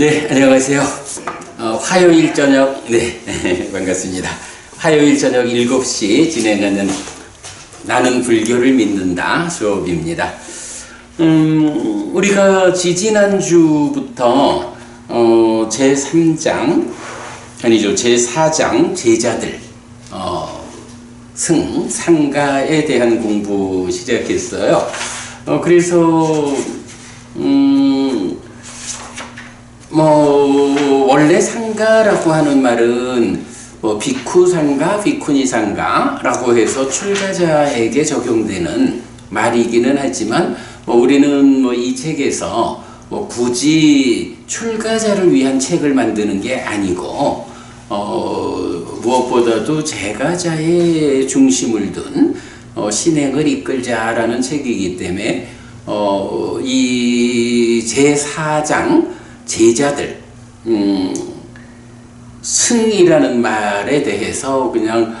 네, 안녕하세요. 화요일 저녁, 네, 반갑습니다. 화요일 저녁 7시 진행하는 나는 불교를 믿는다 수업입니다. 우리가 지지난주부터 제3장, 아니죠, 제4장 제자들, 상가에 대한 공부 시작했어요. 그래서, 원래 상가라고 하는 말은 비쿠 상가, 비쿠니 상가라고 해서 출가자에게 적용되는 말이기는 하지만 우리는 이 책에서 굳이 출가자를 위한 책을 만드는 게 아니고 무엇보다도 제가자의 중심을 둔 신행을 이끌자라는 책이기 때문에 이 제4장 제자들, 승이라는 말에 대해서 그냥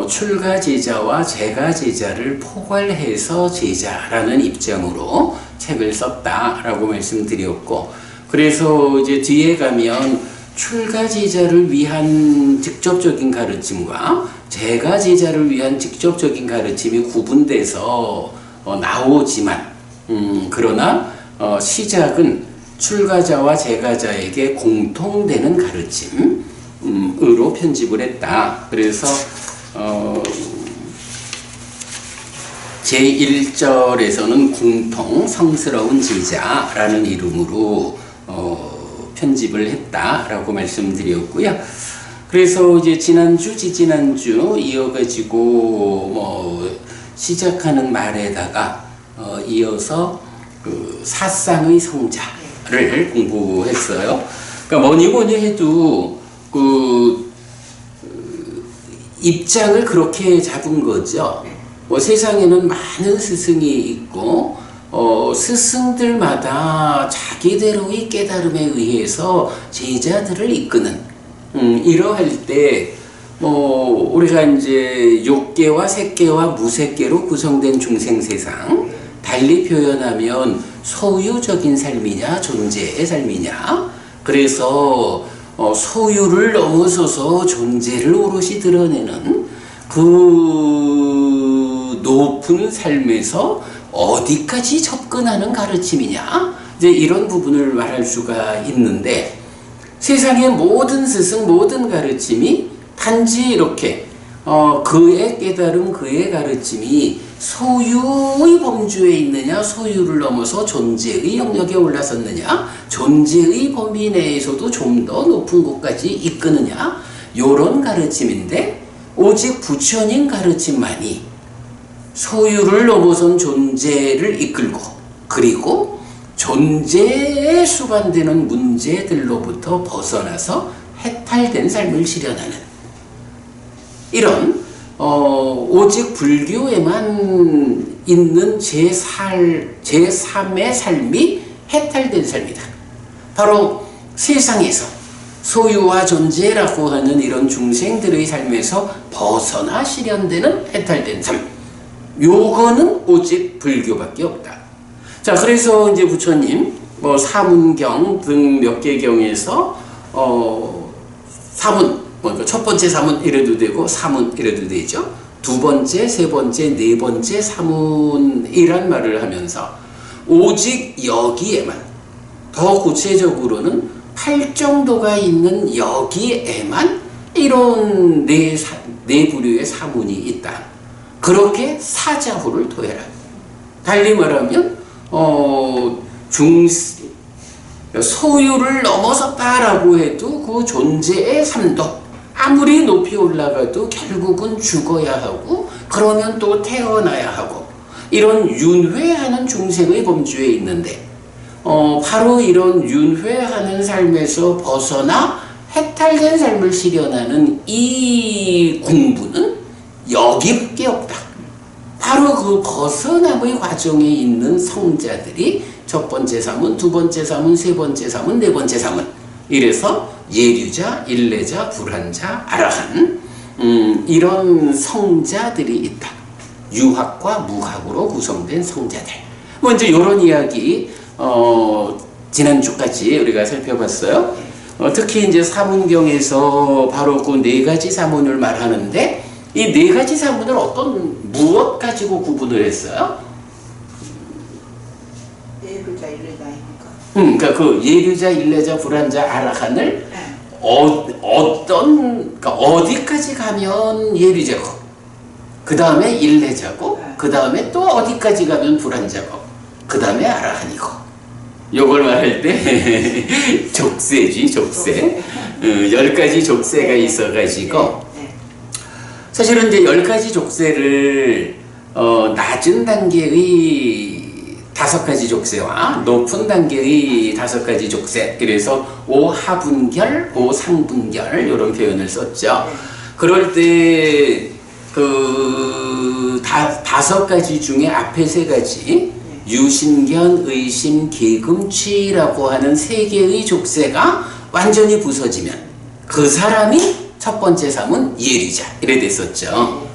출가 제자와 제가 제자를 포괄해서 제자라는 입장으로 책을 썼다라고 말씀드렸고, 그래서 이제 뒤에 가면 출가 제자를 위한 직접적인 가르침과 제가 제자를 위한 직접적인 가르침이 구분돼서 나오지만, 그러나 시작은 출가자와 제가자에게 공통되는 가르침으로 편집을 했다. 그래서 제1절에서는 공통 성스러운 제자라는 이름으로 편집을 했다라고 말씀드렸고요. 그래서 이제 지난주, 지지난주 이어가지고 시작하는 말에다가 이어서 그 사상의 성자를 공부했어요. 그러니까 뭐니 해도 입장을 그렇게 잡은 거죠. 세상에는 많은 스승이 있고 스승들마다 자기대로의 깨달음에 의해서 제자들을 이끄는 이러할 때 우리가 이제 욕계와 색계와 무색계로 구성된 중생세상, 달리 표현하면 소유적인 삶이냐 존재의 삶이냐, 그래서 소유를 넘어서서 존재를 오롯이 드러내는 그 높은 삶에서 어디까지 접근하는 가르침이냐, 이제 이런 부분을 말할 수가 있는데, 세상의 모든 스승, 모든 가르침이 단지 이렇게 그의 깨달음, 그의 가르침이 소유의 범주에 있느냐, 소유를 넘어서 존재의 영역에 올라섰느냐, 존재의 범위 내에서도 좀 더 높은 곳까지 이끄느냐, 요런 가르침인데, 오직 부처님 가르침만이 소유를 넘어선 존재를 이끌고, 그리고 존재에 수반되는 문제들로부터 벗어나서 해탈된 삶을 실현하는 이런 오직 불교에만 있는 제3의 삶이 해탈된 삶이다. 바로 세상에서 소유와 존재라고 하는 이런 중생들의 삶에서 벗어나 실현되는 해탈된 삶. 요거는 오직 불교밖에 없다. 자, 그래서 이제 부처님 사문경 등 몇 개 경에서 사문, 첫 번째 사문 이래도 되고 사문 이래도 되죠. 두 번째, 세 번째, 네 번째 사문이란 말을 하면서 오직 여기에만, 더 구체적으로는 팔정도가 있는 여기에만 이런 네 부류의 사문이 있다. 그렇게 사자후를 토해라. 달리 말하면 소유를 넘어섰다라고 해도 그 존재의 삶도 아무리 높이 올라가도 결국은 죽어야 하고, 그러면 또 태어나야 하고, 이런 윤회하는 중생의 범주에 있는데, 바로 이런 윤회하는 삶에서 벗어나 해탈된 삶을 실현하는 이 공부는 여기밖에 없다. 바로 그 벗어남의 과정에 있는 성자들이 첫 번째 사문, 두 번째 사문, 세 번째 사문, 네 번째 사문, 이래서 예류자, 일례자, 불한자, 아라한, 이런 성자들이 있다. 유학과 무학으로 구성된 성자들. 먼저 이런 이야기 지난주까지 우리가 살펴봤어요. 특히 이제 사문경에서 바로 그 네 가지 사문을 말하는데 이 네 가지 사문을 무엇 가지고 구분을 했어요? 예류자, 일레자이니까. 그러니까 그 예류자, 일레자, 불환자, 아라한을 그러니까 어디까지 가면 예류자고, 그 다음에 일레자고, 그 다음에 또 어디까지 가면 불환자고, 그 다음에 아라한이고. 요걸 말할 때 족쇄지, 족쇄. 10가지 족쇄가 있어가지고 사실은 이제 10가지 족쇄를 낮은 단계의 5가지 족쇄와 높은 단계의 5가지 족쇄, 그래서 5하분결, 5상분결 이런 표현을 썼죠. 그럴 때 그 5가지 중에 앞에 3가지 유신견, 의심, 계금취라고 하는 3개의 족쇄가 완전히 부서지면 그 사람이 첫 번째 사문 예류자 이래 됐었죠.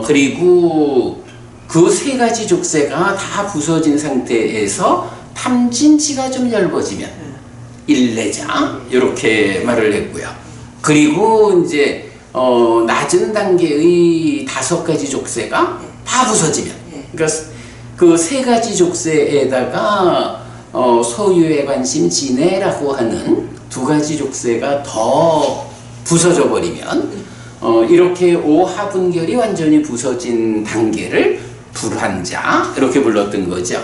그리고 그 3가지 족쇄가 다 부서진 상태에서 탐진치가 좀 얇아지면 일레자 이렇게 말을 했고요. 그리고 이제 낮은 단계의 5가지 족쇄가 다 부서지면, 그러니까 그 3가지 족쇄에다가 소유의 관심 진해라고 하는 2가지 족쇄가 더 부서져 버리면 이렇게 5하분결이 완전히 부서진 단계를 불환자 이렇게 불렀던 거죠.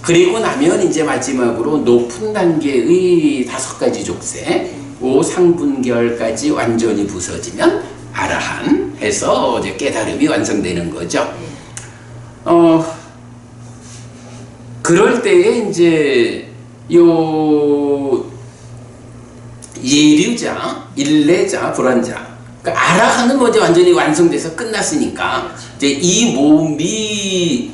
그리고 나면 이제 마지막으로 높은 단계의 5가지 족쇄 5상분결까지 완전히 부서지면 아라한 해서 이제 깨달음이 완성되는 거죠. 그럴 때에 이제 요 예류자, 일레자, 불환자, 그러니까 아라한은 뭐 이제 완전히 완성돼서 끝났으니까 이제 이 몸이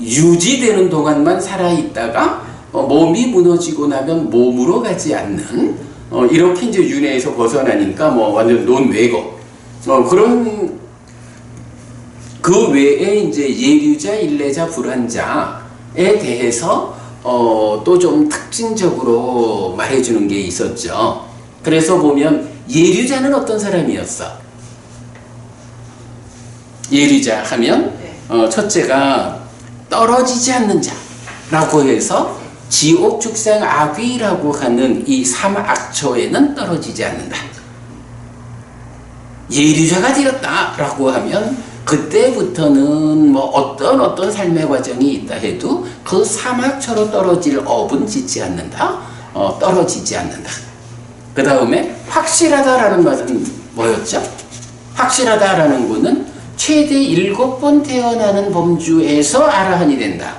유지되는 동안만 살아있다가 몸이 무너지고 나면 몸으로 가지 않는 이렇게 이제 윤회에서 벗어나니까 뭐 완전 논외고 그런 그 외에 이제 예류자, 일레자, 불환자에 대해서 또 좀 특징적으로 말해주는 게 있었죠. 그래서 보면 예류자는 어떤 사람이었어? 예류자 하면 첫째가 떨어지지 않는 자라고 해서 지옥, 축생, 악귀라고 하는 이 3악처에는 떨어지지 않는다. 예류자가 되었다라고 하면 그때부터는 뭐 어떤 삶의 과정이 있다 해도 그 3악처로 떨어질 업은 짓지 않는다. 떨어지지 않는다. 그 다음에 확실하다라는 말은 뭐였죠? 확실하다라는 거는 최대 7번 태어나는 범주에서 아라한이 된다.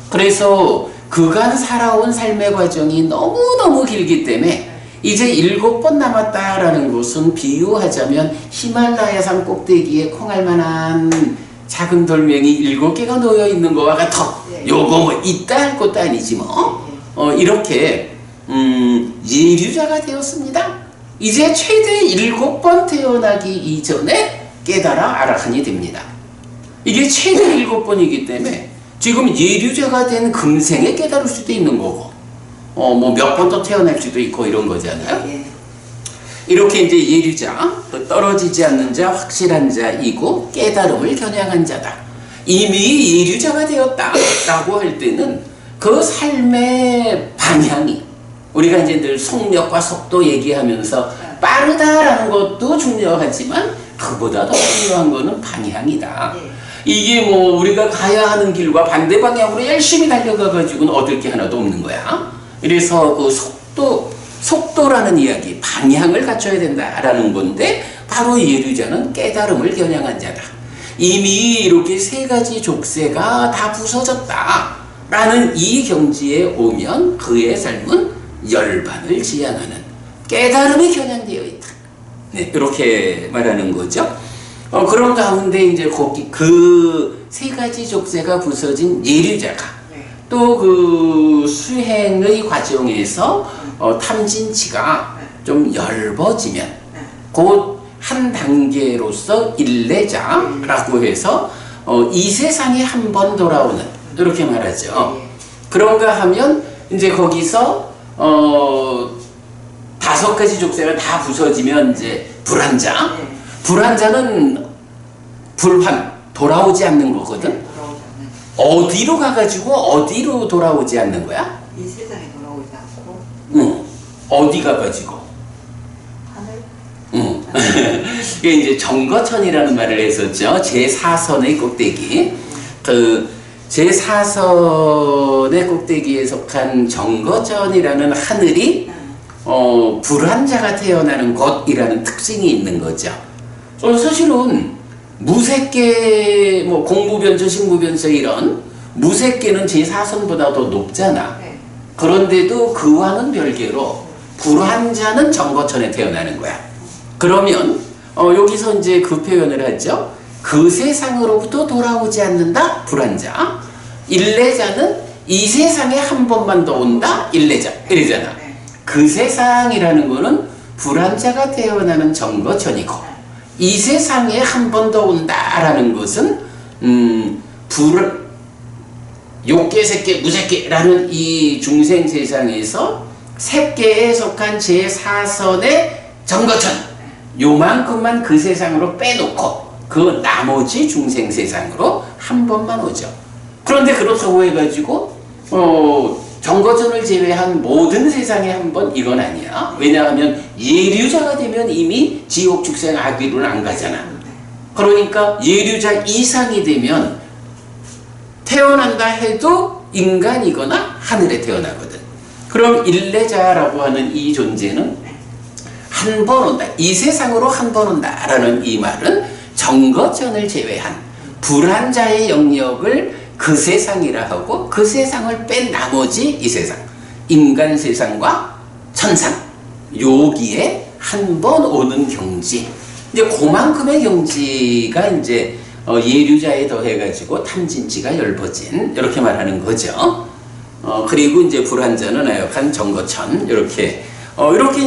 그래서 그간 살아온 삶의 과정이 너무너무 길기 때문에 이제 7번 남았다라는 것은 비유하자면 히말라야 산 꼭대기에 콩알만한 작은 돌멩이 7개가 놓여 있는 것과 같아. 요거 뭐 있다 할 것도 아니지 뭐. 이렇게 예류자가 되었습니다. 이제 최대 7번 태어나기 이전에 깨달아 아라한이 됩니다. 이게 최대 7번이기 때문에 지금 예류자가 된 금생에 깨달을 수도 있는 거고 뭐 몇 번 더 태어날 수도 있고 이런 거잖아요. 이렇게 이제 예류자, 떨어지지 않는 자, 확실한 자이고 깨달음을 겨냥한 자다. 이미 예류자가 되었다라고 할 때는 그 삶의 방향이 우리가 이제 늘 속력과 속도 얘기하면서 빠르다라는 것도 중요하지만 그보다 더 중요한 거는 방향이다. 이게 뭐 우리가 가야 하는 길과 반대 방향으로 열심히 달려가 가지고는 얻을 게 하나도 없는 거야. 그래서 그 속도라는 이야기, 방향을 갖춰야 된다라는 건데 바로 예류자는 깨달음을 겨냥한 자다. 이미 이렇게 3가지 족쇄가 다 부서졌다라는 이 경지에 오면 그의 삶은 열반을 지향하는 깨달음이 겨냥되어 있다. 네, 이렇게 말하는 거죠. 그런 가운데 이제 거기 그 3가지 족쇄가 부서진 예류자가 또 그 수행의 과정에서 탐진치가 좀 얇아지면 곧 한 단계로서 일레자라고 해서 이 세상에 한 번 돌아오는 이렇게 말하죠. 그런가 하면 이제 거기서 5가지 족쇄가 다 부서지면 이제 불환자. 네. 불환자는 불환, 돌아오지 않는 거거든. 네, 돌아오지 않는. 어디로 가가지고 어디로 돌아오지 않는 거야? 이 세상에 돌아오지 않고 응. 어디 가가지고? 하늘. 응. 이게 이제 정거천이라는 말을 했었죠. 제4선의 꼭대기. 그 제4선의 꼭대기에 속한 정거천이라는 하늘이 불환자가 태어나는 곳이라는 특징이 있는 거죠. 사실은 무색계, 뭐 공무변조, 식무변조 이런 무색계는 제4선보다 더 높잖아. 네. 그런데도 그와는 별개로 불환자는 정거천에 태어나는 거야. 그러면 여기서 이제 그 표현을 하죠. 그 세상으로부터 돌아오지 않는다 불환자. 일례자는 이 세상에 한 번만 더 온다 일례자. 이래잖아. 네. 그 세상이라는 거는 불환자가 태어나는 정거천이고 이 세상에 한 번 더 온다라는 것은 욕계, 색계, 무색계라는 이 중생 세상에서 색계에 속한 제4선의 정거천 요만큼만 그 세상으로 빼놓고 그 나머지 중생 세상으로 한 번만 오죠. 그런데 그렇다고 해가지고 정거천을 제외한 모든 세상에 한 번 이건 아니야. 왜냐하면 예류자가 되면 이미 지옥, 축생, 악귀로는 안 가잖아. 그러니까 예류자 이상이 되면 태어난다 해도 인간이거나 하늘에 태어나거든. 그럼 일례자라고 하는 이 존재는 한 번 온다. 이 세상으로 한 번 온다라는 이 말은 정거천을 제외한 불환자의 영역을 그 세상이라 하고 그 세상을 뺀 나머지 이 세상, 인간 세상과 천상, 여기에 한 번 오는 경지. 이제 그만큼의 경지가 이제 예류자에 더해가지고 탐진치가 10번진 이렇게 말하는 거죠. 그리고 이제 불환자는 아역한 정거천 이렇게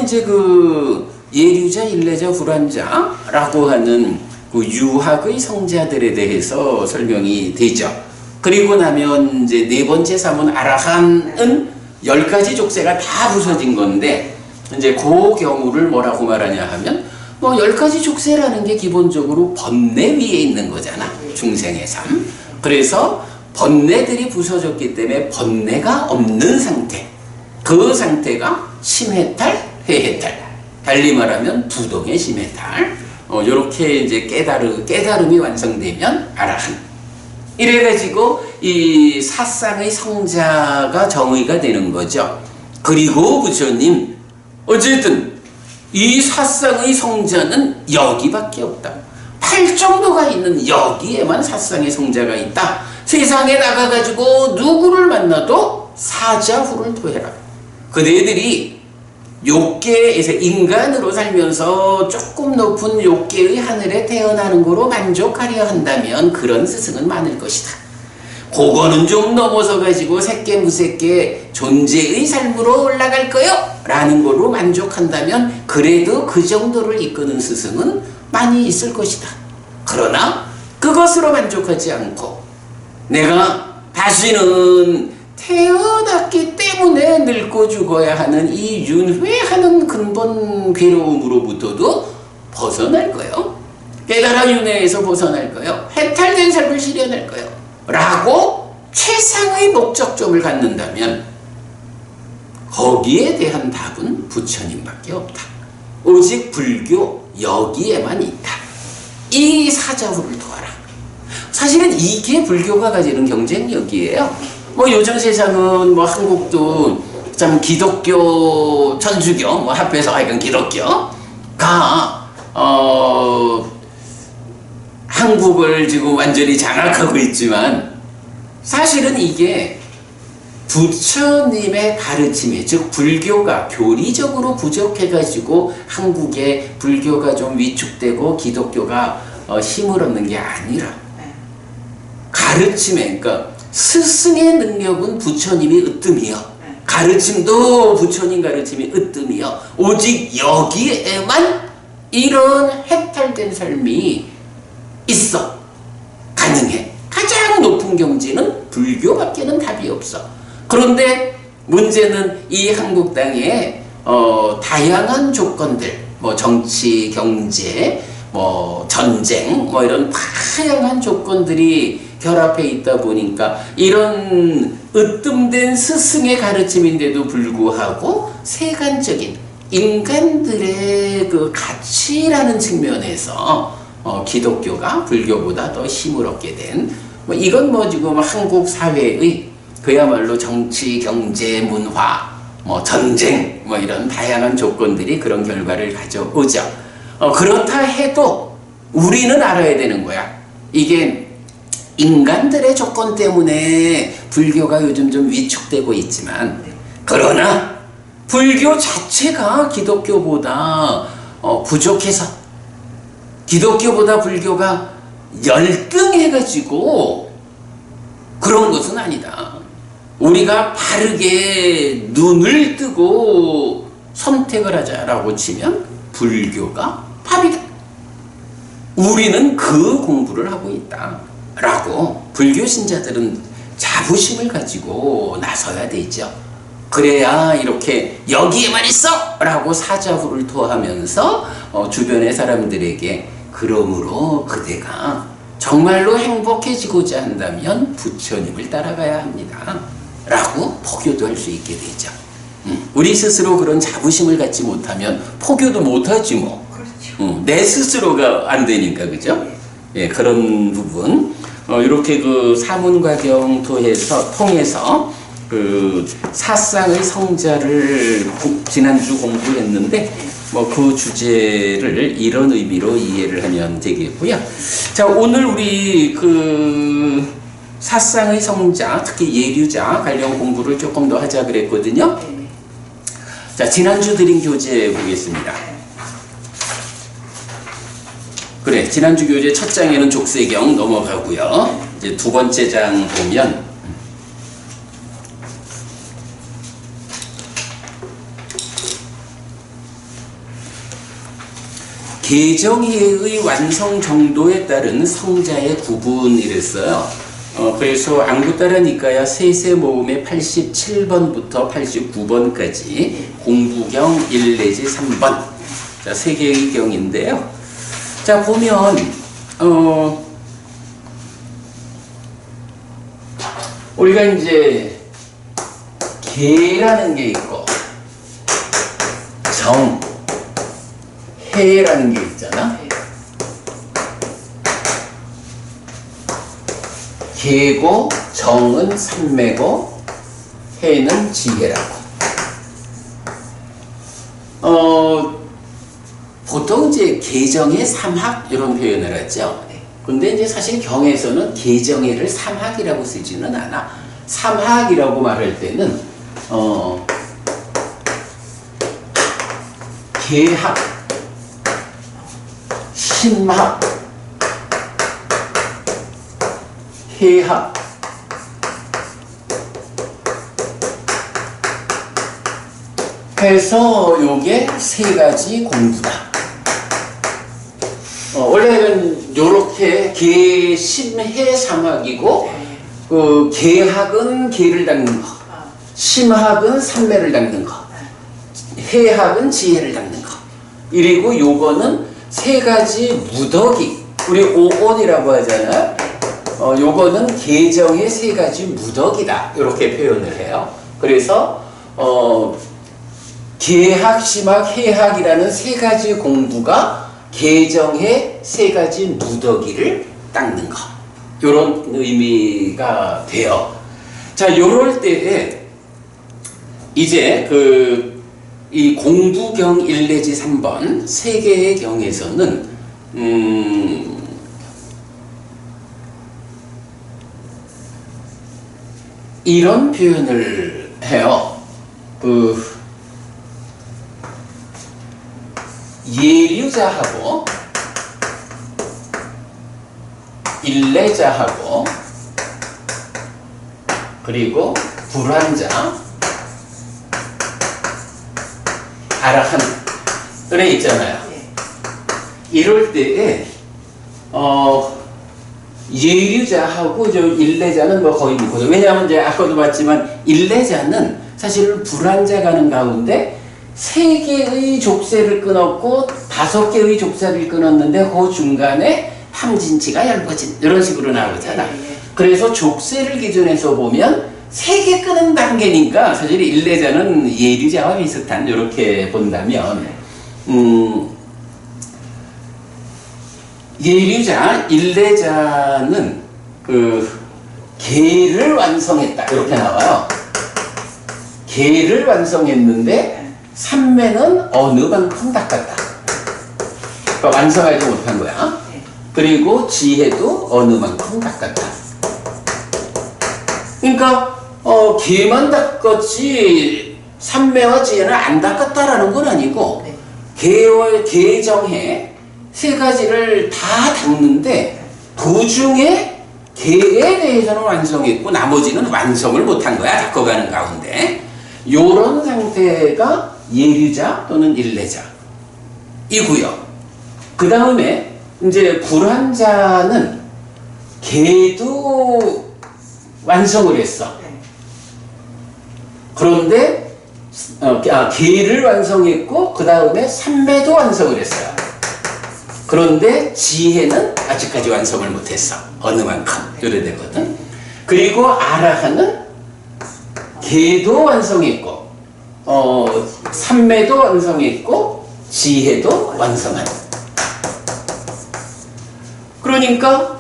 이제 그 예류자, 일례자, 불환자라고 하는 그 유학의 성자들에 대해서 설명이 되죠. 그리고 나면 이제 네 번째 사문 아라한은 10가지 족쇄가 다 부서진 건데 이제 그 경우를 뭐라고 말하냐 하면 뭐 10가지 족쇄라는 게 기본적으로 번뇌 위에 있는 거잖아. 중생의 삶. 그래서 번뇌들이 부서졌기 때문에 번뇌가 없는 상태. 그 상태가 심해탈, 해해탈. 달리 말하면 부동의 심해탈. 요렇게 이제 깨달음이 완성되면 아라한. 이래가지고 이 사상의 성자가 정의가 되는 거죠. 그리고 부처님 어쨌든 이 사상의 성자는 여기밖에 없다. 8정도가 있는 여기에만 사상의 성자가 있다. 세상에 나가가지고 누구를 만나도 사자후를 토해라. 그대들이 욕계에서 인간으로 살면서 조금 높은 욕계의 하늘에 태어나는 거로 만족하려 한다면 그런 스승은 많을 것이다. 그거는 좀 넘어서 가지고 색계 무색계 존재의 삶으로 올라갈 거요 라는 거로 만족한다면 그래도 그 정도를 이끄는 스승은 많이 있을 것이다. 그러나 그것으로 만족하지 않고 내가 다시는 태어났기 때문에 늙고 죽어야 하는 이 윤회하는 근본 괴로움으로부터도 벗어날 거요. 깨달아 윤회에서 벗어날 거요. 해탈된 삶을 실현할 거요. 라고 최상의 목적점을 갖는다면 거기에 대한 답은 부처님밖에 없다. 오직 불교 여기에만 있다. 이 사자후를 도와라. 사실은 이게 불교가 가지는 경쟁력이에요. 뭐 요즘 세상은 뭐 한국도 참 기독교, 천주교 뭐 합해서 하여간 기독교가 한국을 지금 완전히 장악하고 있지만 사실은 이게 부처님의 가르침에 즉 불교가 교리적으로 부족해가지고 한국에 불교가 좀 위축되고 기독교가 힘을 얻는 게 아니라 가르침에 그러니까 스승의 능력은 부처님이 으뜸이요. 가르침도 부처님 가르침이 으뜸이요. 오직 여기에만 이런 해탈된 삶이 있어. 가능해. 가장 높은 경지는 불교밖에는 답이 없어. 그런데 문제는 이 한국 땅에 다양한 조건들, 뭐 정치, 경제, 뭐 전쟁, 뭐 이런 다양한 조건들이 결합해 있다 보니까 이런 으뜸된 스승의 가르침인데도 불구하고 세간적인 인간들의 그 가치라는 측면에서 기독교가 불교보다 더 힘을 얻게 된, 뭐 이건 뭐 지금 한국 사회의 그야말로 정치, 경제, 문화, 뭐 전쟁, 뭐 이런 다양한 조건들이 그런 결과를 가져오죠. 그렇다 해도 우리는 알아야 되는 거야. 이게 인간들의 조건 때문에 불교가 요즘 좀 위축되고 있지만, 그러나 불교 자체가 기독교보다 부족해서 기독교보다 불교가 열등해가지고 그런 것은 아니다. 우리가 바르게 눈을 뜨고 선택을 하자라고 치면 불교가 답이다. 우리는 그 공부를 하고 있다 라고 불교 신자들은 자부심을 가지고 나서야 되죠. 그래야 이렇게 여기에만 있어! 라고 사자후를 토하면서 주변의 사람들에게 그러므로 그대가 정말로 행복해지고자 한다면 부처님을 따라가야 합니다 라고 포교도 할 수 있게 되죠. 우리 스스로 그런 자부심을 갖지 못하면 포교도 못하지 뭐. 그렇죠. 내 스스로가 안 되니까, 그죠? 예, 그런 부분. 이렇게 그 사문과경 통해서 그 사상의 성자를 지난주 공부했는데, 뭐 그 주제를 이런 의미로 이해를 하면 되겠고요. 자, 오늘 우리 그 사상의 성자, 특히 예류자 관련 공부를 조금 더 하자 그랬거든요. 네. 자, 지난주 드린 교재 보겠습니다. 그래, 지난주 교재 첫 장에는 족쇄경 넘어가고요. 이제 두 번째 장 보면 개정의의 완성 정도에 따른 성자의 구분이랬어요. 그래서 안구따라 니까야 세세 모음의 87번부터 89번까지 공부경 1 내지 3번. 자, 세 개의 경인데요. 자, 보면 우리가 이제 개라는 게 있고 정, 해라는 게 있잖아. 개고 정은 삼매고 해는 지혜라고. 보통 이제 개정의 삼학 이런 표현을 하죠. 근데 이제 사실 경에서는 개정의를 삼학이라고 쓰지는 않아. 삼학이라고 말할 때는 개학, 심학, 해학, 해서 요게 세 가지 공부다. 원래는 요렇게 개, 심, 해, 삼학이고 그 개학은 개를 닦는 거, 심학은 삼매를 닦는 거, 해학은 지혜를 닦는 거. 그리고 요거는 세 가지 무더기, 우리 오온이라고 하잖아요. 요거는 개정의 세 가지 무더기다 이렇게 표현을 해요. 그래서 개학, 심학, 해학이라는 세 가지 공부가 개정의 세 가지 무더기를 닦는 것, 이런 의미가 돼요. 자, 요럴 때에 이제 이 공부경 1 내지 3번 세 개의 경에서는 이런 표현을 해요. 예류자하고 일례자하고 그리고 불환자, 아라한 은혜 있잖아요. 이럴 때에 예류자하고 저 일례자는 뭐 거의 무거워요. 왜냐하면 이제 아까도 봤지만 일례자는 사실 불환자 가는 가운데 3개의 족쇄를 끊었고 5개의 족쇄를 끊었는데 그 중간에 함진치가 얇아진 이런 식으로 나오잖아. 그래서 족쇄를 기준해서 보면 3개 끊은 단계니까 사실 일례자는 예류자와 비슷한 이렇게 본다면 예류자, 일례자는 그 계를 완성했다 이렇게 나와요. 계를 완성했는데 삼매는 어느 만큼 닦았다. 그러니까 완성하지 못한 거야. 그리고 지혜도 어느 만큼 닦았다. 그러니까 계만 닦았지 삼매와 지혜는 안 닦았다라는 건 아니고 계정해 3가지를 다 닦는데 도중에 계에 대해서는 완성했고 나머지는 완성을 못한 거야. 닦아가는 가운데 요런 상태가 예류자 또는 일례자 이고요. 그 다음에 이제 불환자는 계도 완성을 했어. 그런데 계를 완성했고 그 다음에 삼매도 완성을 했어요. 그런데 지혜는 아직까지 완성을 못했어. 어느 만큼 이래 되거든. 그리고 아라한은 계도 완성했고 삼매도 완성했고 지혜도 완성한. 그러니까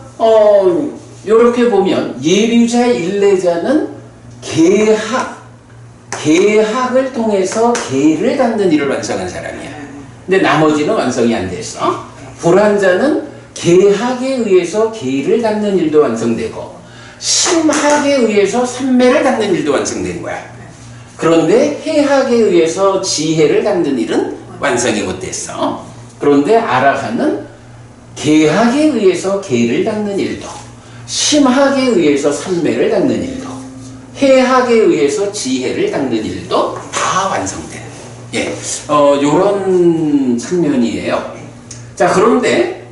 이렇게 보면 예류자 일례자는 계학을 통해서 계를 닦는 일을 완성한 사람이야. 근데 나머지는 완성이 안 됐어. 불환자는 계학에 의해서 계를 닦는 일도 완성되고 심학에 의해서 삼매를 닦는 일도 완성된 거야. 그런데 해학에 의해서 지혜를 닦는 일은 완성이 못됐어. 그런데 아라한은 계학에 의해서 계를 닦는 일도 심학에 의해서 삼매를 닦는 일도 해학에 의해서 지혜를 닦는 일도 다 완성된 요런 측면이에요. 자, 그런데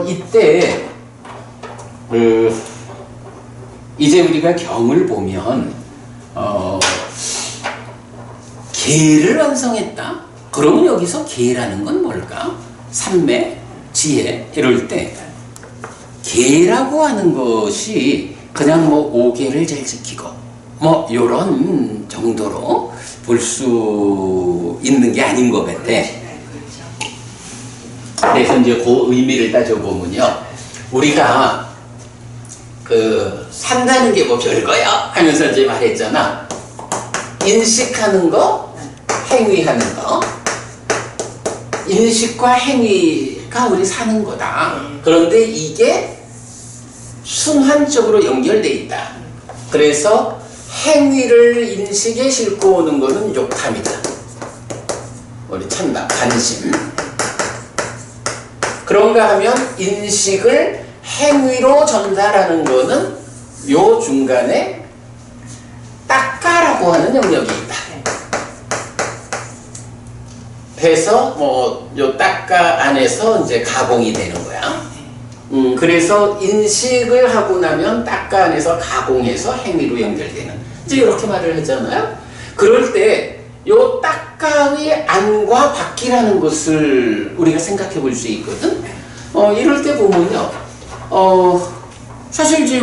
이때 이제 우리가 경을 보면 계를 완성했다. 그러면 여기서 계라는 건 뭘까? 삼매, 지혜 이럴 때 계라고 하는 것이 그냥 뭐 5계를 잘 지키고 뭐 요런 정도로 볼 수 있는 게 아닌 것 같아. 그래서 이제 그 의미를 따져보면요. 우리가 산다는 게 뭐 별거야 하면서 이제 말했잖아. 인식하는 거, 행위하는 거. 인식과 행위가 우리 사는 거다. 그런데 이게 순환적으로 연결돼 있다. 그래서 행위를 인식에 싣고 오는 것은 욕탐이다. 우리 참나, 관심. 그런가 하면 인식을 행위로 전달하는 거는 요 중간에 닦아라고 하는 영역이 있다. 그래서 요 닦아 안에서 이제 가공이 되는 거야. 그래서 인식을 하고 나면 닦아 안에서 가공해서 행위로 연결되는 이제 이렇게 말을 하잖아요. 그럴 때 요 닦아의 안과 밖이라는 것을 우리가 생각해 볼 수 있거든. 이럴 때 보면요. 사실 이제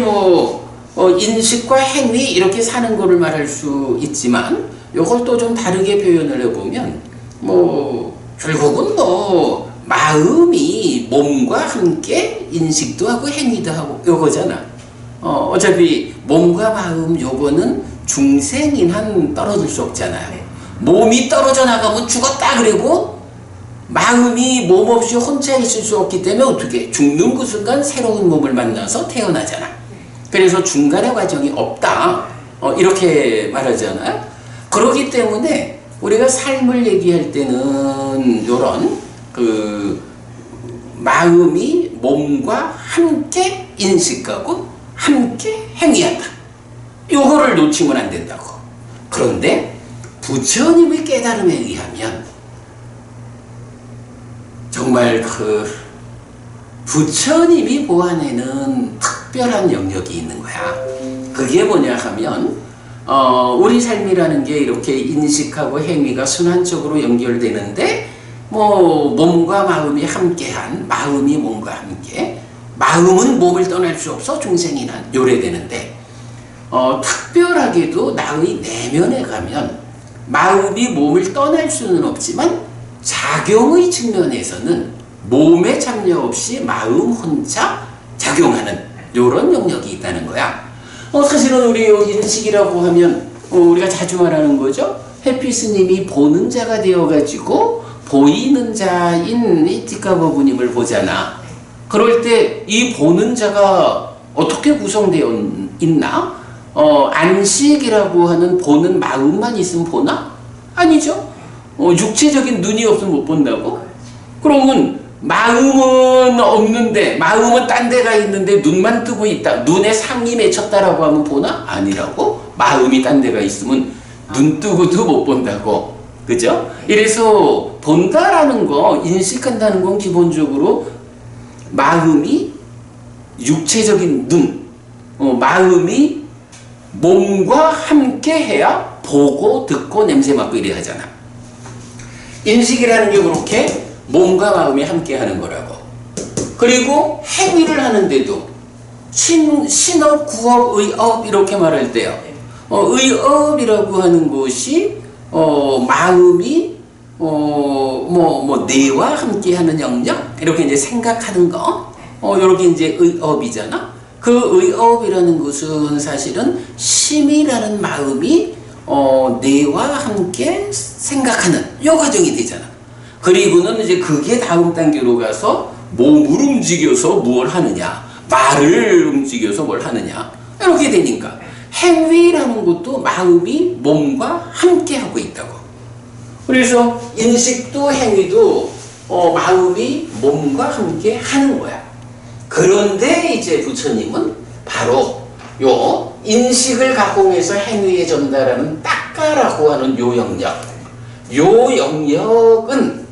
인식과 행위 이렇게 사는 거를 말할 수 있지만 요걸 또 좀 다르게 표현을 해보면 결국은 마음이 몸과 함께 인식도 하고 행위도 하고 요거잖아. 어차피 몸과 마음 요거는 중생인 한 떨어질 수 없잖아요. 몸이 떨어져 나가면 죽었다 그리고 마음이 몸 없이 혼자 있을 수 없기 때문에 어떻게 죽는 그 순간 새로운 몸을 만나서 태어나잖아. 그래서 중간의 과정이 없다. 이렇게 말하잖아요. 그렇기 때문에 우리가 삶을 얘기할 때는 요런 마음이 몸과 함께 인식하고 함께 행위한다. 요거를 놓치면 안 된다고. 그런데 부처님의 깨달음에 의하면 정말 부처님이 보아내는 특별한 영역이 있는 거야. 그게 뭐냐 하면 우리 삶이라는 게 이렇게 인식하고 행위가 순환적으로 연결되는데, 몸과 마음이 함께한, 마음이 몸과 함께, 마음은 몸을 떠날 수 없어 중생이란 요래되는데, 특별하게도 나의 내면에 가면 마음이 몸을 떠날 수는 없지만 작용의 측면에서는 몸에 참여 없이 마음 혼자 작용하는 이런 영역이 있다는 거야. 사실은 우리 인식이라고 하면 우리가 자주 말하는 거죠. 해피 스님이 보는 자가 되어가지고 보이는 자인 이티카버부님을 보잖아. 그럴 때 이 보는 자가 어떻게 구성되어 있나? 안식이라고 하는 보는 마음만 있으면 보나? 아니죠. 육체적인 눈이 없으면 못 본다고? 그러면 마음은 없는데, 마음은 딴 데가 있는데 눈만 뜨고 있다. 눈에 상이 맺혔다라고 하면 보나? 아니라고? 마음이 딴 데가 있으면 눈 뜨고도 못 본다고. 그죠? 이래서 본다라는 거, 인식한다는 건 기본적으로 마음이 육체적인 눈, 마음이 몸과 함께 해야 보고 듣고 냄새 맡고 이래야 하잖아. 인식이라는 게 그렇게 몸과 마음이 함께 하는 거라고. 그리고 행위를 하는데도 신업, 구업, 의업 이렇게 말할 때요. 의업이라고 하는 것이 마음이 뇌와 함께 하는 영역 이렇게 이제 생각하는 거 이렇게 이제 의업이잖아. 그 의업이라는 것은 사실은 심이라는 마음이 뇌와 함께 생각하는 요 과정이 되잖아. 그리고는 이제 그게 다음 단계로 가서 몸을 움직여서 뭘 하느냐, 말을 움직여서 뭘 하느냐 이렇게 되니까 행위라는 것도 마음이 몸과 함께 하고 있다고. 그래서 인식도 행위도 마음이 몸과 함께 하는 거야. 그런데 이제 부처님은 바로 요 인식을 가공해서 행위에 전달하는 딱가라고 하는 요 영역, 요 영역은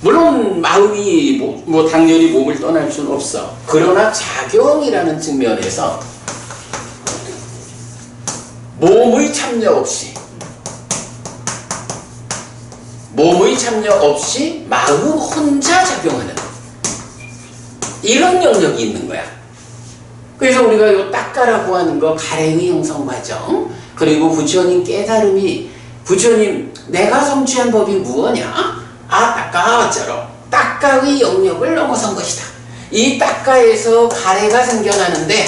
물론 마음이 당연히 몸을 떠날 수는 없어. 그러나 작용이라는 측면에서 몸의 참여 없이 마음 혼자 작용하는 이런 영역이 있는 거야. 그래서 우리가 이 딱가라고 하는 거 가래의 형성 과정, 그리고 부처님 깨달음이, 부처님 내가 성취한 법이 무엇냐? 딱가처럼 딱가의 영역을 넘어선 것이다. 이 딱가에서 가래가 생겨나는데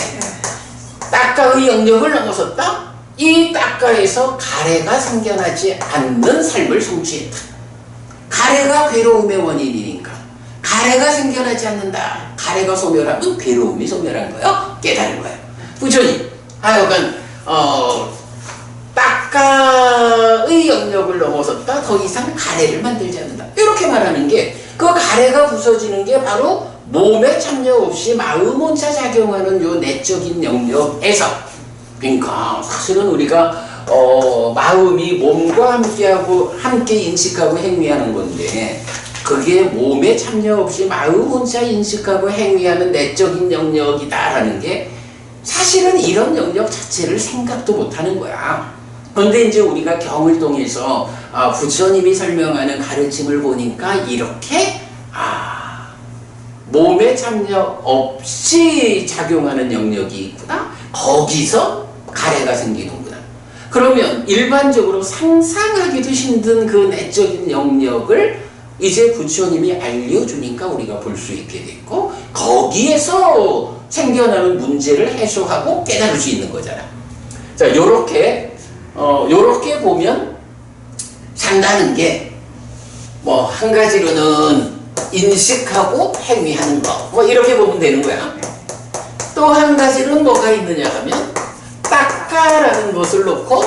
딱가의 영역을 넘어섰다? 이 딱가에서 가래가 생겨나지 않는 삶을 성취했다. 가래가 괴로움의 원인이니까 가래가 생겨나지 않는다. 가래가 소멸하면 괴로움이 소멸한 거예요. 깨달은 거예요. 부처님 하여간 딱가의 영역을 넘어섰다. 더 이상 가래를 만들지 않는다. 이렇게 말하는 게, 그 가래가 부서지는 게 바로 몸에 참여 없이 마음 혼자 작용하는 요 내적인 영역에서, 그러니까 사실은 우리가 마음이 몸과 함께 인식하고 행위하는 건데, 그게 몸에 참여 없이 마음 혼자 인식하고 행위하는 내적인 영역이다라는 게 사실은 이런 영역 자체를 생각도 못하는 거야. 그런데 이제 우리가 경을 통해서 부처님이 설명하는 가르침을 보니까 이렇게 몸에 참여 없이 작용하는 영역이 있구나. 거기서 가래가 생기는구나. 그러면 일반적으로 상상하기도 힘든 그 내적인 영역을 이제 부처님이 알려주니까 우리가 볼 수 있게 됐고, 거기에서 생겨나는 문제를 해소하고 깨달을 수 있는 거잖아. 자, 요렇게 보면 산다는 게 한 가지로는 인식하고 행위하는 거, 이렇게 보면 되는 거야. 또 한 가지는 뭐가 있느냐 하면 딱가라는 것을 놓고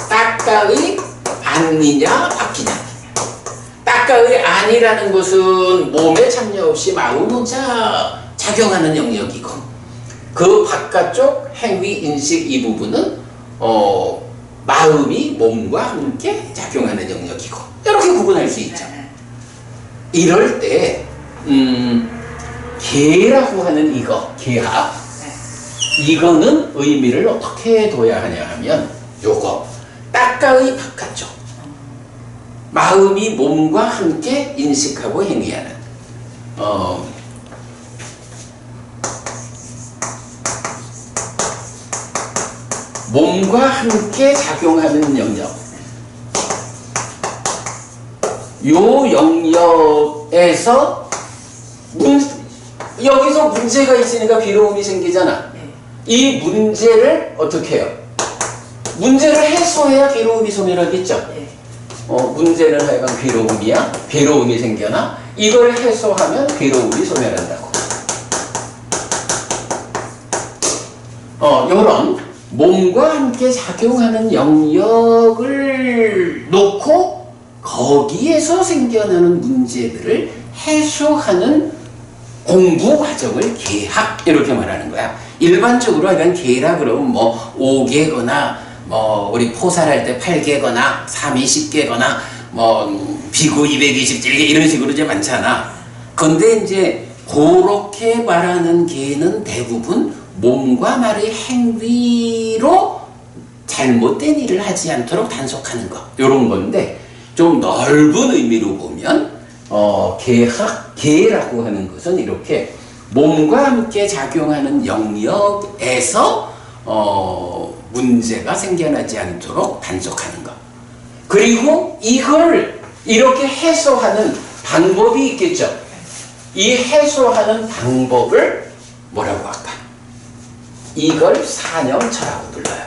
딱가의 안이냐 바뀌냐. 딱가의 안이라는 것은 몸에 참여 없이 마음 혼자 작용하는 영역이고, 그 바깥쪽 행위, 인식 이 부분은 마음이 몸과 함께 작용하는 영역이고, 이렇게 구분할 수 있죠. 이럴 때 개라고 하는 이거, 개합, 이거는 의미를 어떻게 둬야 하냐 하면 요거 따까의 바깥쪽 마음이 몸과 함께 인식하고 행위하는 몸과 함께 작용하는 영역 요 영역에서 여기서 문제가 있으니까 괴로움이 생기잖아. 이 문제를 어떻게 해요? 문제를 해소해야 괴로움이 소멸하겠죠. 문제는 하여간 괴로움이야. 괴로움이 생겨나 이걸 해소하면 괴로움이 소멸한다고. 요런 몸과 함께 작용하는 영역을 놓고 거기에서 생겨나는 문제들을 해소하는 공부 과정을 계학 이렇게 말하는 거야. 일반적으로 하여간 계라 그러면 뭐 5개거나 뭐 우리 포살할 때 8개거나 3이 10개거나 뭐 비구 227개 이런 식으로 이제 많잖아. 근데 이제 그렇게 말하는 계는 대부분 몸과 말의 행위로 잘못된 일을 하지 않도록 단속하는 것 요런 건데 좀 넓은 의미로 보면 계라고 하는 것은 이렇게 몸과 함께 작용하는 영역에서 문제가 생겨나지 않도록 단속하는 것. 그리고 이걸 이렇게 해소하는 방법이 있겠죠. 이 해소하는 방법을 뭐라고 할까? 이걸 사념처라고 불러요.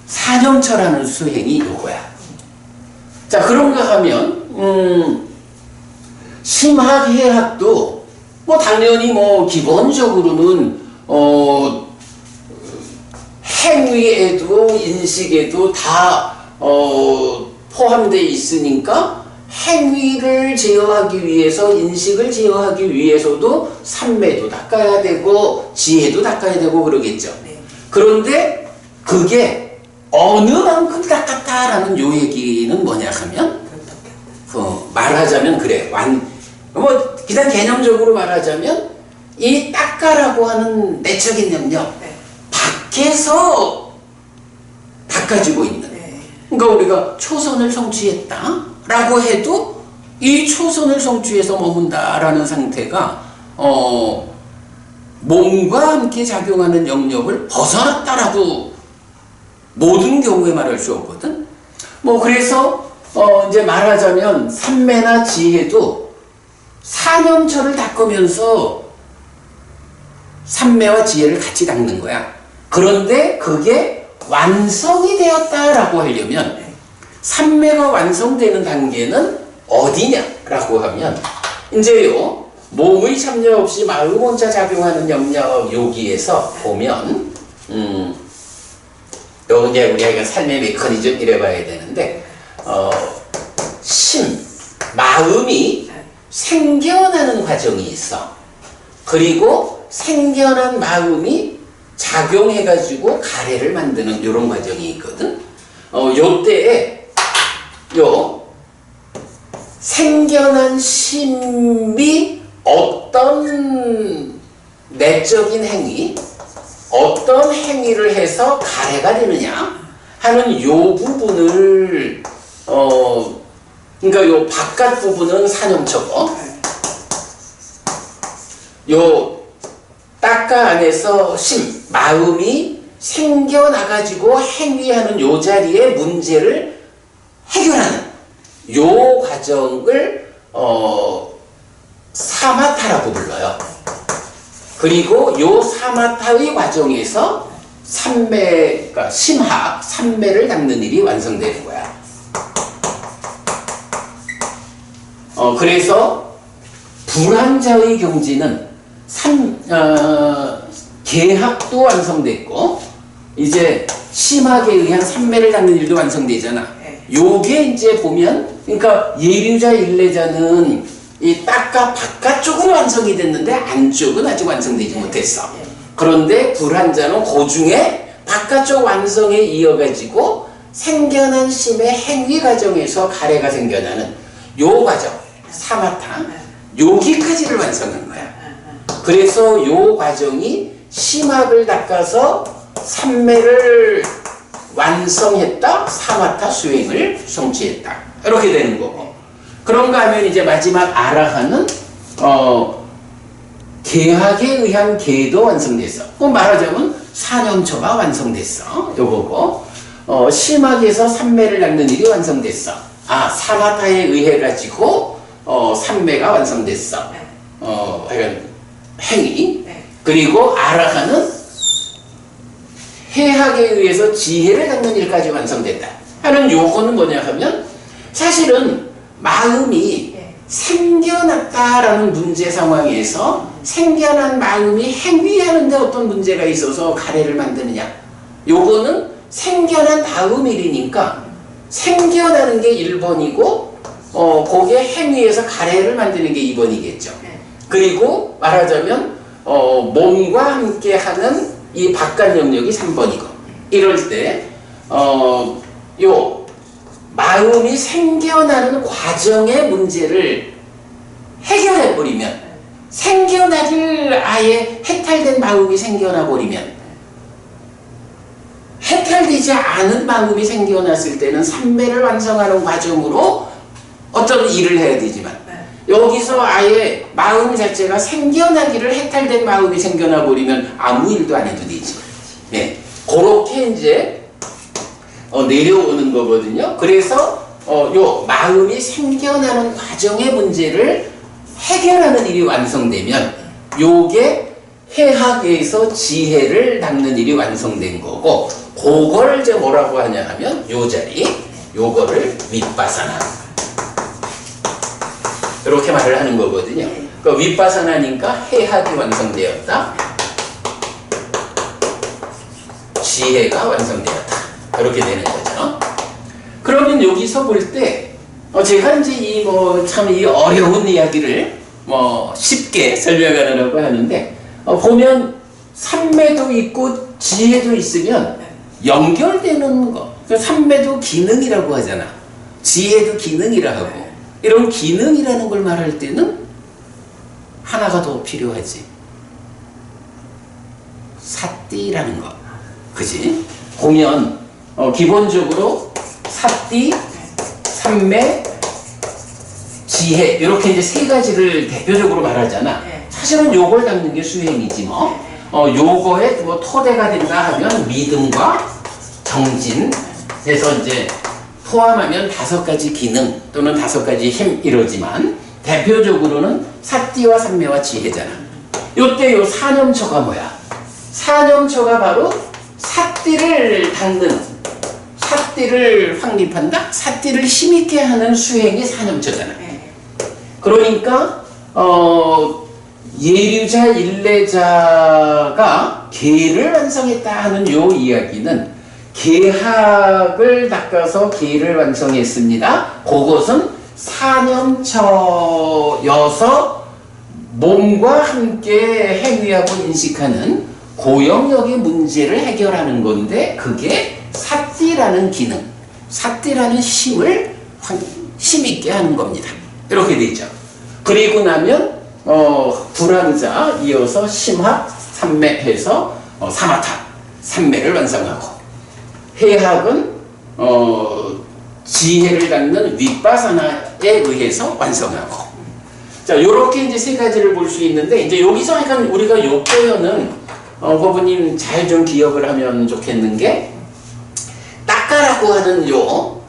사념처라는 수행이 요거야. 자, 그런가 하면 심학해학도 뭐 당연히 뭐 기본적으로는 행위에도 인식에도 다 포함되어 있으니까 행위를 제어하기 위해서 인식을 제어하기 위해서도 삼매도 닦아야 되고 지혜도 닦아야 되고 그러겠죠. 그런데 그게 어느 만큼 닦았다라는 요 얘기는 뭐냐 하면 말하자면 그래 뭐 그냥 개념적으로 말하자면 이 닦아라고 하는 내적인 영역 밖에서 닦아지고 있는 그러니까 우리가 초선을 성취했다라고 해도 이 초선을 성취해서 머문다라는 상태가 몸과 함께 작용하는 영역을 벗어났다라고 모든 경우에 말할 수 없거든. 뭐 그래서 이제 말하자면 삼매나 지혜도 사념처를 닦으면서 삼매와 지혜를 같이 닦는 거야. 그런데 그게 완성이 되었다라고 하려면 삼매가 완성되는 단계는 어디냐라고 하면 이제요 몸의 참여 없이 마음 혼자 작용하는 영역 여기에서 보면 요 이제 우리가 삶의 메커니즘 이래 봐야 되는데 마음이 생겨나는 과정이 있어. 그리고 생겨난 마음이 작용해가지고 가래를 만드는 이런 과정이 있거든. 요때에 생겨난 심이 어떤 내적인 행위, 어떤 행위를 해서 가래가 되느냐 하는 요 부분을 그러니까 요 바깥 부분은 사념처고 요 따까 안에서 마음이 생겨나가지고 행위하는 요 자리에 문제를 해결하는 요 과정을 사마타라고 불러요. 그리고 요 사마타의 과정에서 삼매가 삼매를 닦는 일이 완성되는 거야. 그래서 불환자의 경지는 계학도 완성됐고 이제 심학에 의한 삼매를 닦는 일도 완성되잖아. 요게 이제 보면 그러니까 예류자 일례자는 이 따까 바깥쪽은 완성이 됐는데 안쪽은 아직 완성되지 못했어. 그런데 불환자는 그 중에 바깥쪽 완성에 이어가지고 생겨난 심의 행위 과정에서 가래가 생겨나는 요 과정 사마타 여기까지를 완성한 거야. 그래서 요 과정이 심학을 닦아서 삼매를 완성했다, 사마타 수행을 성취했다. 이렇게 되는 거고. 그런가 하면 이제 마지막 아라한은 계학에 의한 계도 완성됐어. 말하자면 사념처가 완성됐어. 요거고. 심학에서 삼매를 닦는 일이 완성됐어. 사마타에 의해 가지고 삼매가 완성됐어. 하여간 행위. 그리고 아라한은 해학에 의해서 지혜를 닦는 일까지 완성됐다 하는 요거는 뭐냐 하면 사실은 마음이 생겨났다라는 문제 상황에서 생겨난 마음이 행위하는데 어떤 문제가 있어서 가래를 만드느냐, 요거는 생겨난 다음 일이니까 생겨나는 게 1번이고 거기에 행위에서 가래를 만드는 게 2번이겠죠. 그리고 말하자면 몸과 함께 하는 이 바깥 영역이 3번이고, 이럴 때 요 마음이 생겨나는 과정의 문제를 해결해 버리면, 생겨나길 아예 해탈된 마음이 생겨나 버리면, 해탈되지 않은 마음이 생겨났을 때는 삼매를 완성하는 과정으로 어떤 일을 해야 되지만, 여기서 아예 마음 자체가 생겨나기를 해탈된 마음이 생겨나 버리면 아무 일도 안 해도 되지. 네. 그렇게 이제 내려오는 거거든요. 그래서 요 마음이 생겨나는 과정의 문제를 해결하는 일이 완성되면 요게 해학에서 지혜를 닦는 일이 완성된 거고, 그걸 이제 뭐라고 하냐 하면 요 자리, 요거를 윗바사나, 이렇게 말을 하는 거거든요. 그 윗바사나니까 해학이 완성되었다, 지혜가 완성되었다, 이렇게 되는 거죠. 그러면 여기서 볼 때 제가 이제 이 참 이 어려운 이야기를 쉽게 설명하려고 하는데, 보면 삼매도 있고 지혜도 있으면 연결되는 거. 삼매도 기능이라고 하잖아. 지혜도 기능이라 하고. 이런 기능이라는 걸 말할 때는 하나가 더 필요하지. 사띠라는 거. 그지? 보면 기본적으로 사띠, 삼매, 지혜, 이렇게 이제 세 가지를 대표적으로 말하잖아. 사실은 요걸 닦는 게 수행이지 뭐. 요거에 뭐 토대가 된다 하면 믿음과 정진해서 이제 포함하면 5가지 기능 또는 5가지 힘 이러지만, 대표적으로는 사띠와 삼매와 지혜잖아. 요때 요 사념처가 뭐야? 사념처가 바로 사띠를 닦는, 사띠를 확립한다? 사띠를 힘있게 하는 수행이 사념처잖아. 그러니까 예류자 일례자가 계를 완성했다 하는 요 이야기는 계학을 닦아서 계를 완성했습니다. 그것은 사념처여서 몸과 함께 행위하고 인식하는 고영역의 문제를 해결하는 건데, 그게 사띠라는 기능, 사띠라는 힘을 힘있게 하는 겁니다. 이렇게 되죠. 그리고 나면 불황자 이어서 심학, 삼매해서 사마타, 삼매를 완성하고, 해학은 지혜를 닦는 윗바사나에 의해서 완성하고. 자, 요렇게 이제 세 가지를 볼 수 있는데, 이제 여기서 약간 우리가 요 표현은 법부님 잘 좀 기억을 하면 좋겠는 게, 닦아라고 하는 요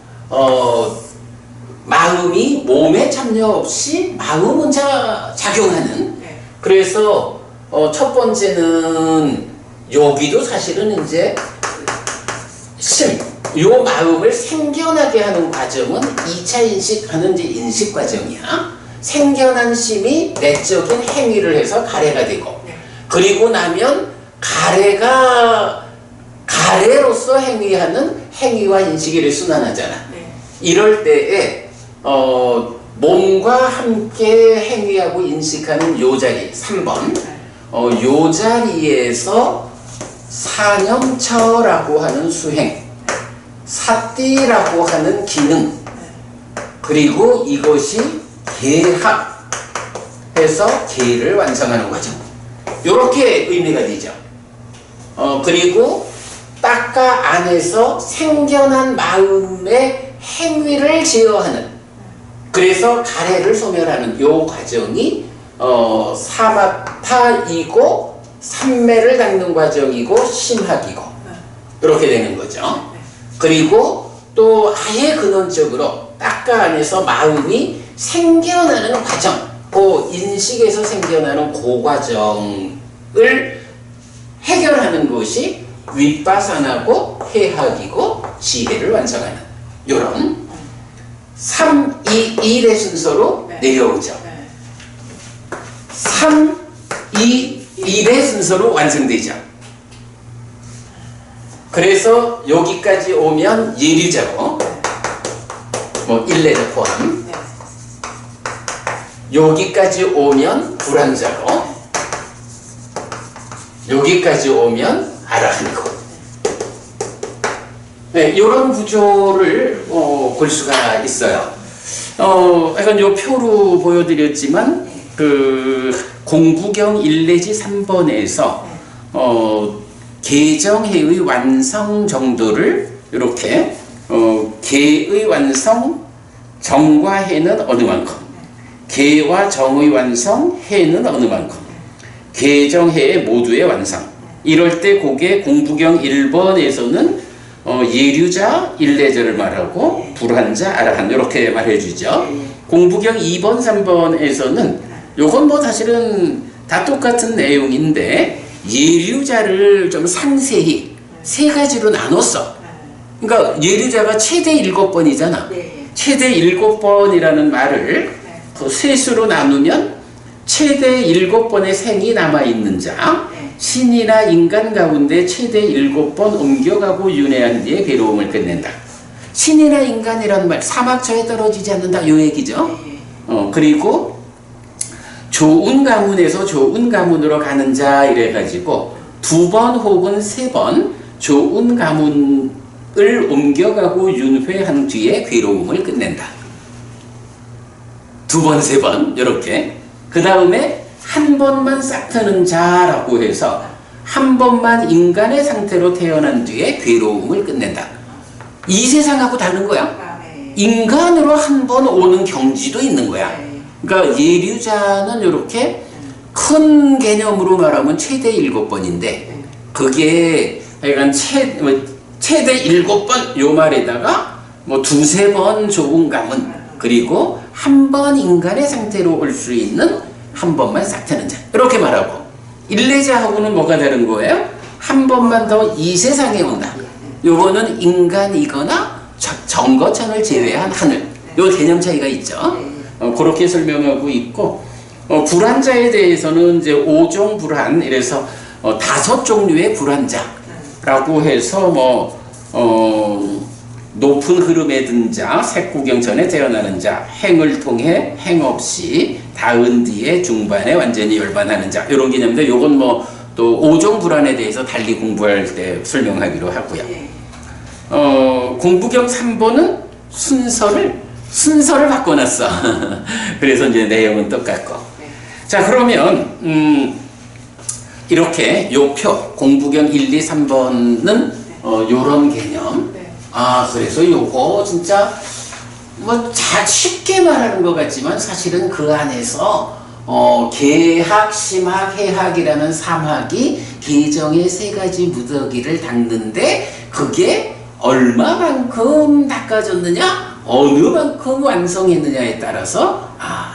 마음이 몸에 참여 없이 마음 혼자 작용하는. 그래서 첫 번째는 여기도 사실은 이제 요 마음을 생겨나게 하는 과정은 2차 인식하는 이제 인식 과정이야. 생겨난 심이 내적인 행위를 해서 가래가 되고, 그리고 나면 가래로서 행위하는 행위와 인식이 순환하잖아. 이럴 때에 몸과 함께 행위하고 인식하는 요 자리 3번, 요 자리에서 사념처라고 하는 수행, 사띠라고 하는 기능, 그리고 이것이 계학해서 계를 완성하는 과정, 요렇게 의미가 되죠. 그리고 닦아 안에서 생겨난 마음의 행위를 제어하는, 그래서 가래를 소멸하는 요 과정이 사마타이고 삼매를 닦는 과정이고 심학이고 이렇게 되는 거죠. 그리고 또 아예 근원적으로 닦아 안에서 마음이 생겨나는 과정, 그 인식에서 생겨나는 그 과정을 해결하는 것이 윗바사나고 해학이고 지혜를 완성하는 요런 3, 2, 1의 순서로 내려오죠. 3, 2, 1의 순서로 완성되죠. 그래서 여기까지 오면 예류자고, 뭐 일레자 포함. 여기까지 오면 불안자고, 여기까지 오면 아라한이고. 네, 이런 구조를 볼 수가 있어요. 약간 요 표로 보여드렸지만 그 공부경 1 내지 3번에서 개정해의 완성 정도를 이렇게 개의 완성 정과 해는 어느 만큼, 개와 정의 완성 해는 어느 만큼, 개정해의 모두의 완성. 이럴 때 그게 공부경 1번에서는 예류자 일레자를 말하고 불환자 아라한 이렇게 말해주죠. 공부경 2번 3번에서는 요건 뭐 사실은 다 똑같은 내용인데 예류자를 좀 상세히 세 가지로 나눴어. 그러니까 예류자가 최대 7번이잖아. 최대 7번이라는 말을 그 셋으로 나누면 최대 7번의 생이 남아있는 자, 신이나 인간 가운데 최대 7번 옮겨가고 윤회한 뒤에 괴로움을 끝낸다. 신이나 인간이라는 말, 사막처에 떨어지지 않는다 요 얘기죠. 그리고 좋은 가문에서 좋은 가문으로 가는 자 이래가지고 2번 혹은 3번 좋은 가문을 옮겨가고 윤회한 뒤에 괴로움을 끝낸다. 2번, 3번 이렇게. 그 다음에 한 번만 싹 트는 자라고 해서 한 번만 인간의 상태로 태어난 뒤에 괴로움을 끝낸다. 이 세상하고 다른 거야. 인간으로 한 번 오는 경지도 있는 거야. 그러니까 예류자는 이렇게 큰 개념으로 말하면 최대 7번인데 그게 약간 최대 7번 요 말에다가 뭐 2, 3번 좋은 가문 그리고 한 번 인간의 상태로 올 수 있는 한 번만 싹 트는 자 이렇게 말하고, 일레자하고는 뭐가 다른 거예요? 한 번만 더 이 세상에 온다. 요거는 인간이거나 정거천을 제외한 하늘. 요 개념 차이가 있죠. 그렇게 설명하고 있고, 불환자에 대해서는 이제 5종 불환, 이래서 5종류의 불환자라고 해서 높은 흐름에 든 자, 색구경 전에 태어나는 자, 행을 통해 행 없이 닿은 뒤에 중반에 완전히 열반하는 자, 이런 개념인데 요건 또 5종 불안에 대해서 달리 공부할 때 설명하기로 하고요. 공부경 3번은 순서를 바꿔놨어. 그래서 이제 내용은 똑같고. 자, 그러면 이렇게 요 표 공부경 1, 2, 3번은 요런 개념. 그래서 요거 진짜 쉽게 말하는 것 같지만 사실은 그 안에서 개학, 심학, 해학이라는 3학이 개정의 3가지 무더기를 닦는데 그게 얼마만큼 닦아졌느냐, 어느 만큼 완성했느냐에 따라서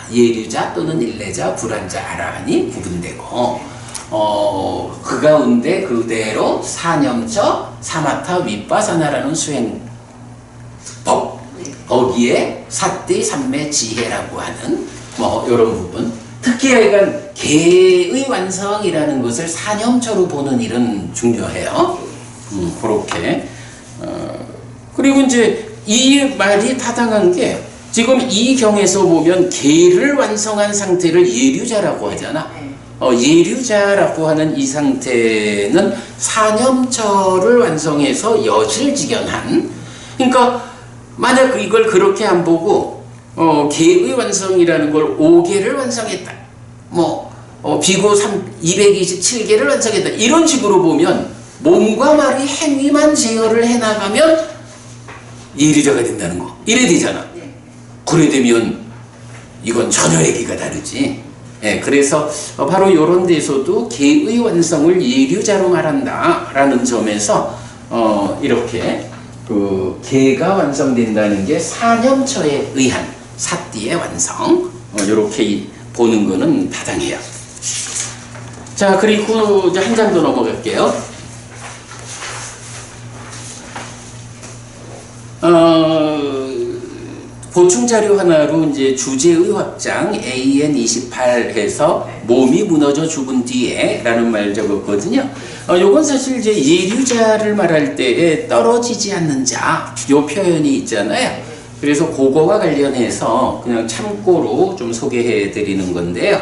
예류자 또는 일레자, 불환자, 아라한이 구분되고 그 가운데 그대로 사념처, 사마타, 윗바사나라는 수행법, 거기에 사띠, 삼매, 지혜라고 하는 이런 부분, 특히 약간 개의 완성이라는 것을 사념처로 보는 일은 중요해요. 그렇게. 그리고 이제 이 말이 타당한 게 지금 이 경에서 보면 개를 완성한 상태를 예류자라고 하잖아. 예류자라고 하는 이 상태는 사념처를 완성해서 여실직연한, 그러니까 만약 이걸 그렇게 안 보고 개의 완성이라는 걸 5개를 완성했다, 비고 227개를 완성했다. 이런 식으로 보면 몸과 말이 행위만 제어를 해나가면 예리자가 된다는 거. 이래 되잖아. 네. 그래 되면 이건 전혀 얘기가 다르지. 예, 그래서 바로 이런 데서도 개의 완성을 예류자로 말한다 라는 점에서 이렇게 그 개가 완성된다는 게 사념처에 의한 사띠의 완성 이렇게 보는 거는 타당해요. 자, 그리고 이제 한 장 더 넘어갈게요. 보충 자료 하나로 이제 주제의 확장 AN28 해서 몸이 무너져 죽은 뒤에 라는 말 적었거든요. 요건 사실 이제 예류자를 말할 때에 떨어지지 않는 자, 요 표현이 있잖아요. 그래서 그거와 관련해서 그냥 참고로 좀 소개해 드리는 건데요.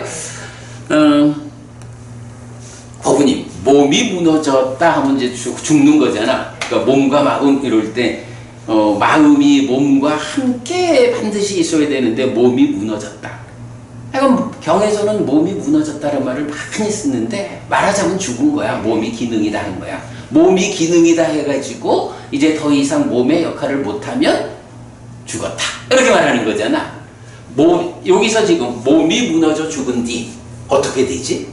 어부님, 몸이 무너졌다 하면 이제 죽는 거잖아. 그러니까 몸과 마음 이럴 때 마음이 몸과 함께 반드시 있어야 되는데 몸이 무너졌다. 그럼 경에서는 몸이 무너졌다는 말을 많이 쓰는데 말하자면 죽은 거야. 몸이 기능이다 한 거야. 몸이 기능이다 해가지고 이제 더 이상 몸의 역할을 못하면 죽었다. 이렇게 말하는 거잖아. 여기서 지금 몸이 무너져 죽은 뒤 어떻게 되지?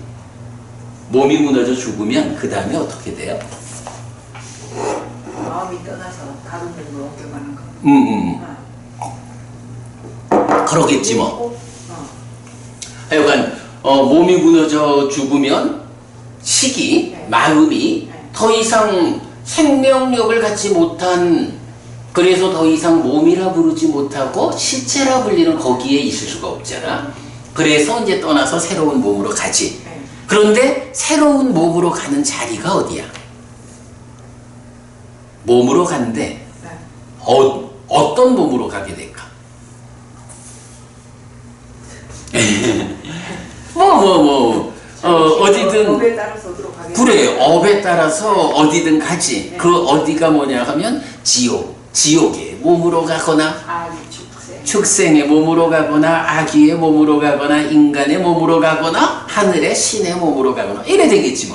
몸이 무너져 죽으면 그 다음에 어떻게 돼요? 마음이 떠나서 다른 데로 옮겨가는 거. 그러겠지 뭐. 하여간 몸이 무너져 죽으면 식이, 마음이 더 이상 생명력을 갖지 못한, 그래서 더 이상 몸이라 부르지 못하고 시체라 불리는 거기에 있을 수가 없잖아. 그래서 이제 떠나서 새로운 몸으로 가지. 그런데 새로운 몸으로 가는 자리가 어디야? 몸으로 가는데 어떤 몸으로 가게 될까? 어디든 업에 따라서 들어가게. 그래, 업에 따라서 어디든 가지. 그 어디가 뭐냐 하면 지옥의 몸으로 가거나 아기 축생. 축생의 몸으로 가거나 아기의 몸으로 가거나 인간의 몸으로 가거나 하늘의 신의 몸으로 가거나 이래 되겠지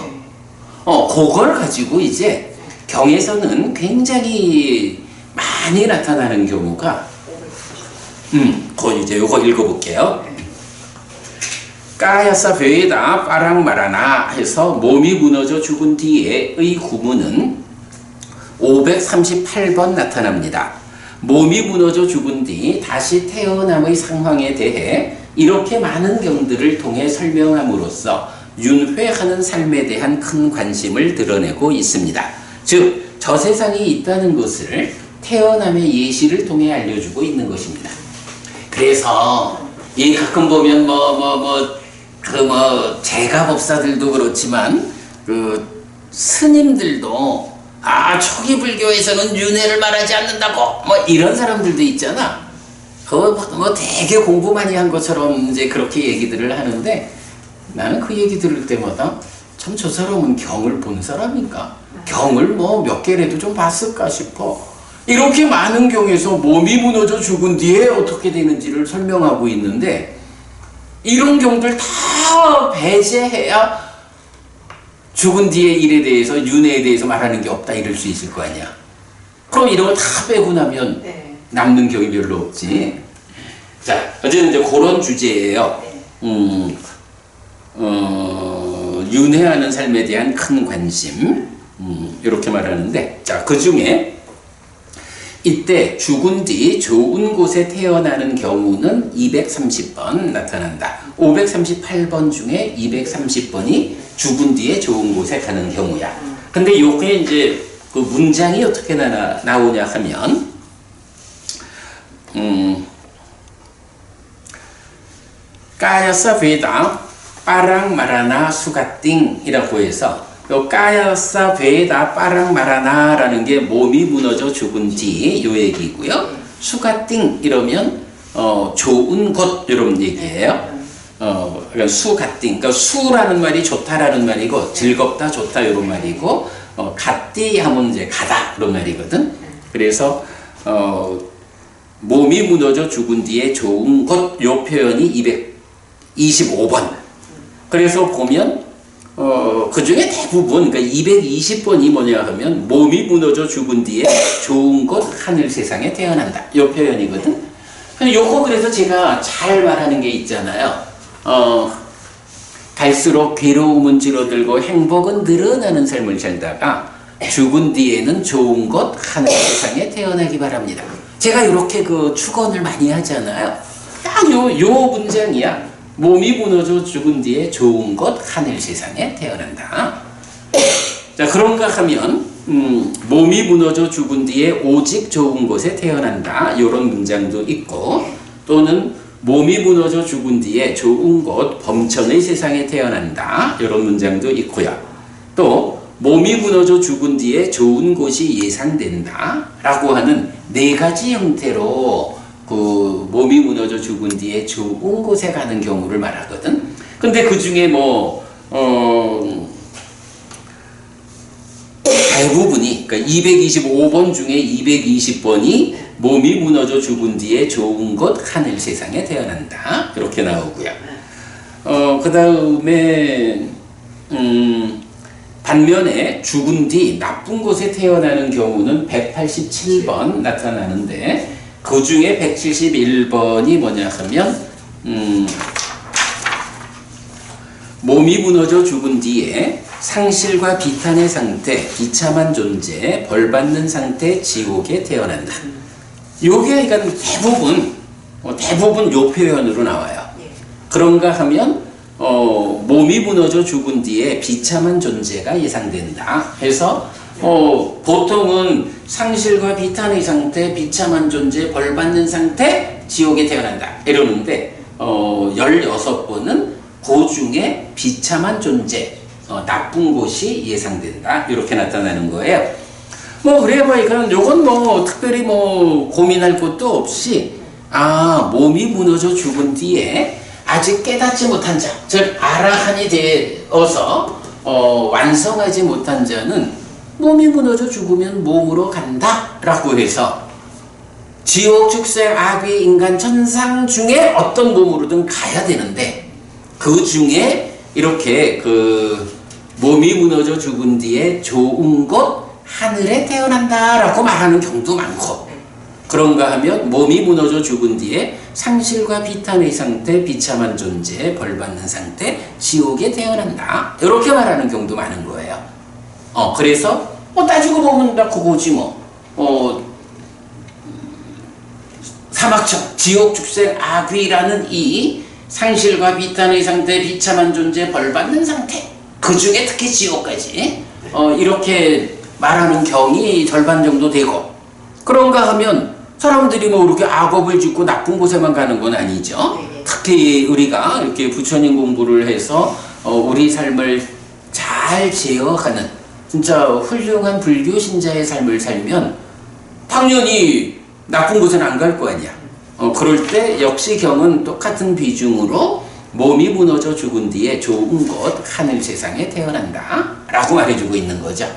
뭐. 그걸 가지고 이제 경에서는 굉장히 많이 나타나는 경우가 그건 이제 요거 읽어볼게요. 까야사 베에다 빠랑 마라나 해서 몸이 무너져 죽은 뒤에의 구문은 538번 나타납니다. 몸이 무너져 죽은 뒤 다시 태어남의 상황에 대해 이렇게 많은 경들을 통해 설명함으로써 윤회하는 삶에 대한 큰 관심을 드러내고 있습니다. 즉, 저 세상이 있다는 것을 태어남의 예시를 통해 알려주고 있는 것입니다. 그래서 이 가끔 보면 제가 법사들도 그렇지만 스님들도 초기 불교에서는 윤회를 말하지 않는다고 이런 사람들도 있잖아. 되게 공부 많이 한 것처럼 이제 그렇게 얘기들을 하는데 나는 그 얘기 들을 때마다 참 저 사람은 경을 본 사람인가? 경을 몇 개라도 좀 봤을까 싶어. 이렇게 많은 경에서 몸이 무너져 죽은 뒤에 어떻게 되는지를 설명하고 있는데 이런 경들 다 배제해야 죽은 뒤의 일에 대해서 윤회에 대해서 말하는 게 없다 이럴 수 있을 거 아니야. 그럼 이런 거 다 빼고 나면 남는 경이 별로 없지. 자, 어쨌든 이제 그런 주제예요. 윤회하는 삶에 대한 큰 관심 이렇게 말하는데, 자, 그 중에 이때 죽은 뒤 좋은 곳에 태어나는 경우는 230번 나타난다. 538번 중에 230번이 죽은 뒤에 좋은 곳에 가는 경우야. 근데 요게 이제 그 문장이 어떻게 나오냐 하면 까야사 베다 빠랑 마라나 수가띵이라고 해서 요 까야사 베다 빠랑 마라나라는 게 몸이 무너져 죽은 뒤 요 얘기고요. 수가띵 이러면 좋은 곳 이런 얘기예요. 그러니까 수가띵, 그러니까 수라는 말이 좋다라는 말이고 즐겁다 좋다 이런 말이고 갓띠 하면 이제 가다 그런 말이거든. 그래서 몸이 무너져 죽은 뒤에 좋은 곳 요 표현이 225번. 그래서 보면 그 중에 대부분 그러니까 220번이 뭐냐 하면 몸이 무너져 죽은 뒤에 좋은 곳 하늘 세상에 태어난다. 요 표현이거든. 근데 요거 그래서 제가 잘 말하는 게 있잖아요. 갈수록 괴로움은 줄어들고 행복은 늘어나는 삶을 살다가 죽은 뒤에는 좋은 곳 하늘 세상에 태어나기 바랍니다. 제가 이렇게 그 축원을 많이 하잖아요. 딱 요 문장이야. 몸이 무너져 죽은 뒤에 좋은 곳 하늘 세상에 태어난다. 자, 그런가 하면 몸이 무너져 죽은 뒤에 오직 좋은 곳에 태어난다. 이런 문장도 있고, 또는 몸이 무너져 죽은 뒤에 좋은 곳 범천의 세상에 태어난다. 이런 문장도 있고요. 또 몸이 무너져 죽은 뒤에 좋은 곳이 예상된다 라고 하는 네 가지 형태로 그 몸이 무너져 죽은 뒤에 좋은 곳에 가는 경우를 말하거든. 근데 그 중에 대부분이, 그러니까 225번 중에 220번이 몸이 무너져 죽은 뒤에 좋은 곳 하늘 세상에 태어난다. 이렇게 나오고요. 그 다음에, 반면에 죽은 뒤 나쁜 곳에 태어나는 경우는 187번 나타나는데, 그 중에 171번이 뭐냐 하면, 몸이 무너져 죽은 뒤에 상실과 비탄의 상태, 비참한 존재, 벌받는 상태, 지옥에 태어난다. 요게 그러니까 대부분 요 표현으로 나와요. 그런가 하면 몸이 무너져 죽은 뒤에 비참한 존재가 예상된다 해서 보통은 상실과 비탄의 상태, 비참한 존재, 벌받는 상태, 지옥에 태어난다 이러는데 16번은 그 중에 비참한 존재, 나쁜 곳이 예상된다 이렇게 나타나는 거예요. 그래 보니까 요건 특별히 고민할 것도 없이 몸이 무너져 죽은 뒤에 아직 깨닫지 못한 자, 즉 아라한이 되어서 완성하지 못한 자는 몸이 무너져 죽으면 몸으로 간다 라고 해서 지옥, 축생, 악귀, 인간, 천상 중에 어떤 몸으로든 가야 되는데, 그 중에 이렇게 몸이 무너져 죽은 뒤에 좋은 곳 하늘에 태어난다 라고 말하는 경우도 많고, 그런가 하면 몸이 무너져 죽은 뒤에 상실과 비탄의 상태, 비참한 존재, 벌받는 상태, 지옥에 태어난다 이렇게 말하는 경우도 많은 거예요. 그래서 따지고 보면 다 그거지 사막청, 지옥, 축생, 악귀라는 이 상실과 비탄의 상태, 비참한 존재, 벌받는 상태, 그 중에 특히 지옥까지 이렇게 말하는 경이 절반 정도 되고, 그런가 하면 사람들이 이렇게 악업을 짓고 나쁜 곳에만 가는 건 아니죠. 특히 우리가 이렇게 부처님 공부를 해서 우리 삶을 잘 제어하는 진짜 훌륭한 불교 신자의 삶을 살면 당연히 나쁜 곳은 안 갈 거 아니야. 그럴 때 역시 경은 똑같은 비중으로 몸이 무너져 죽은 뒤에 좋은 곳 하늘 세상에 태어난다 라고 말해주고 있는 거죠.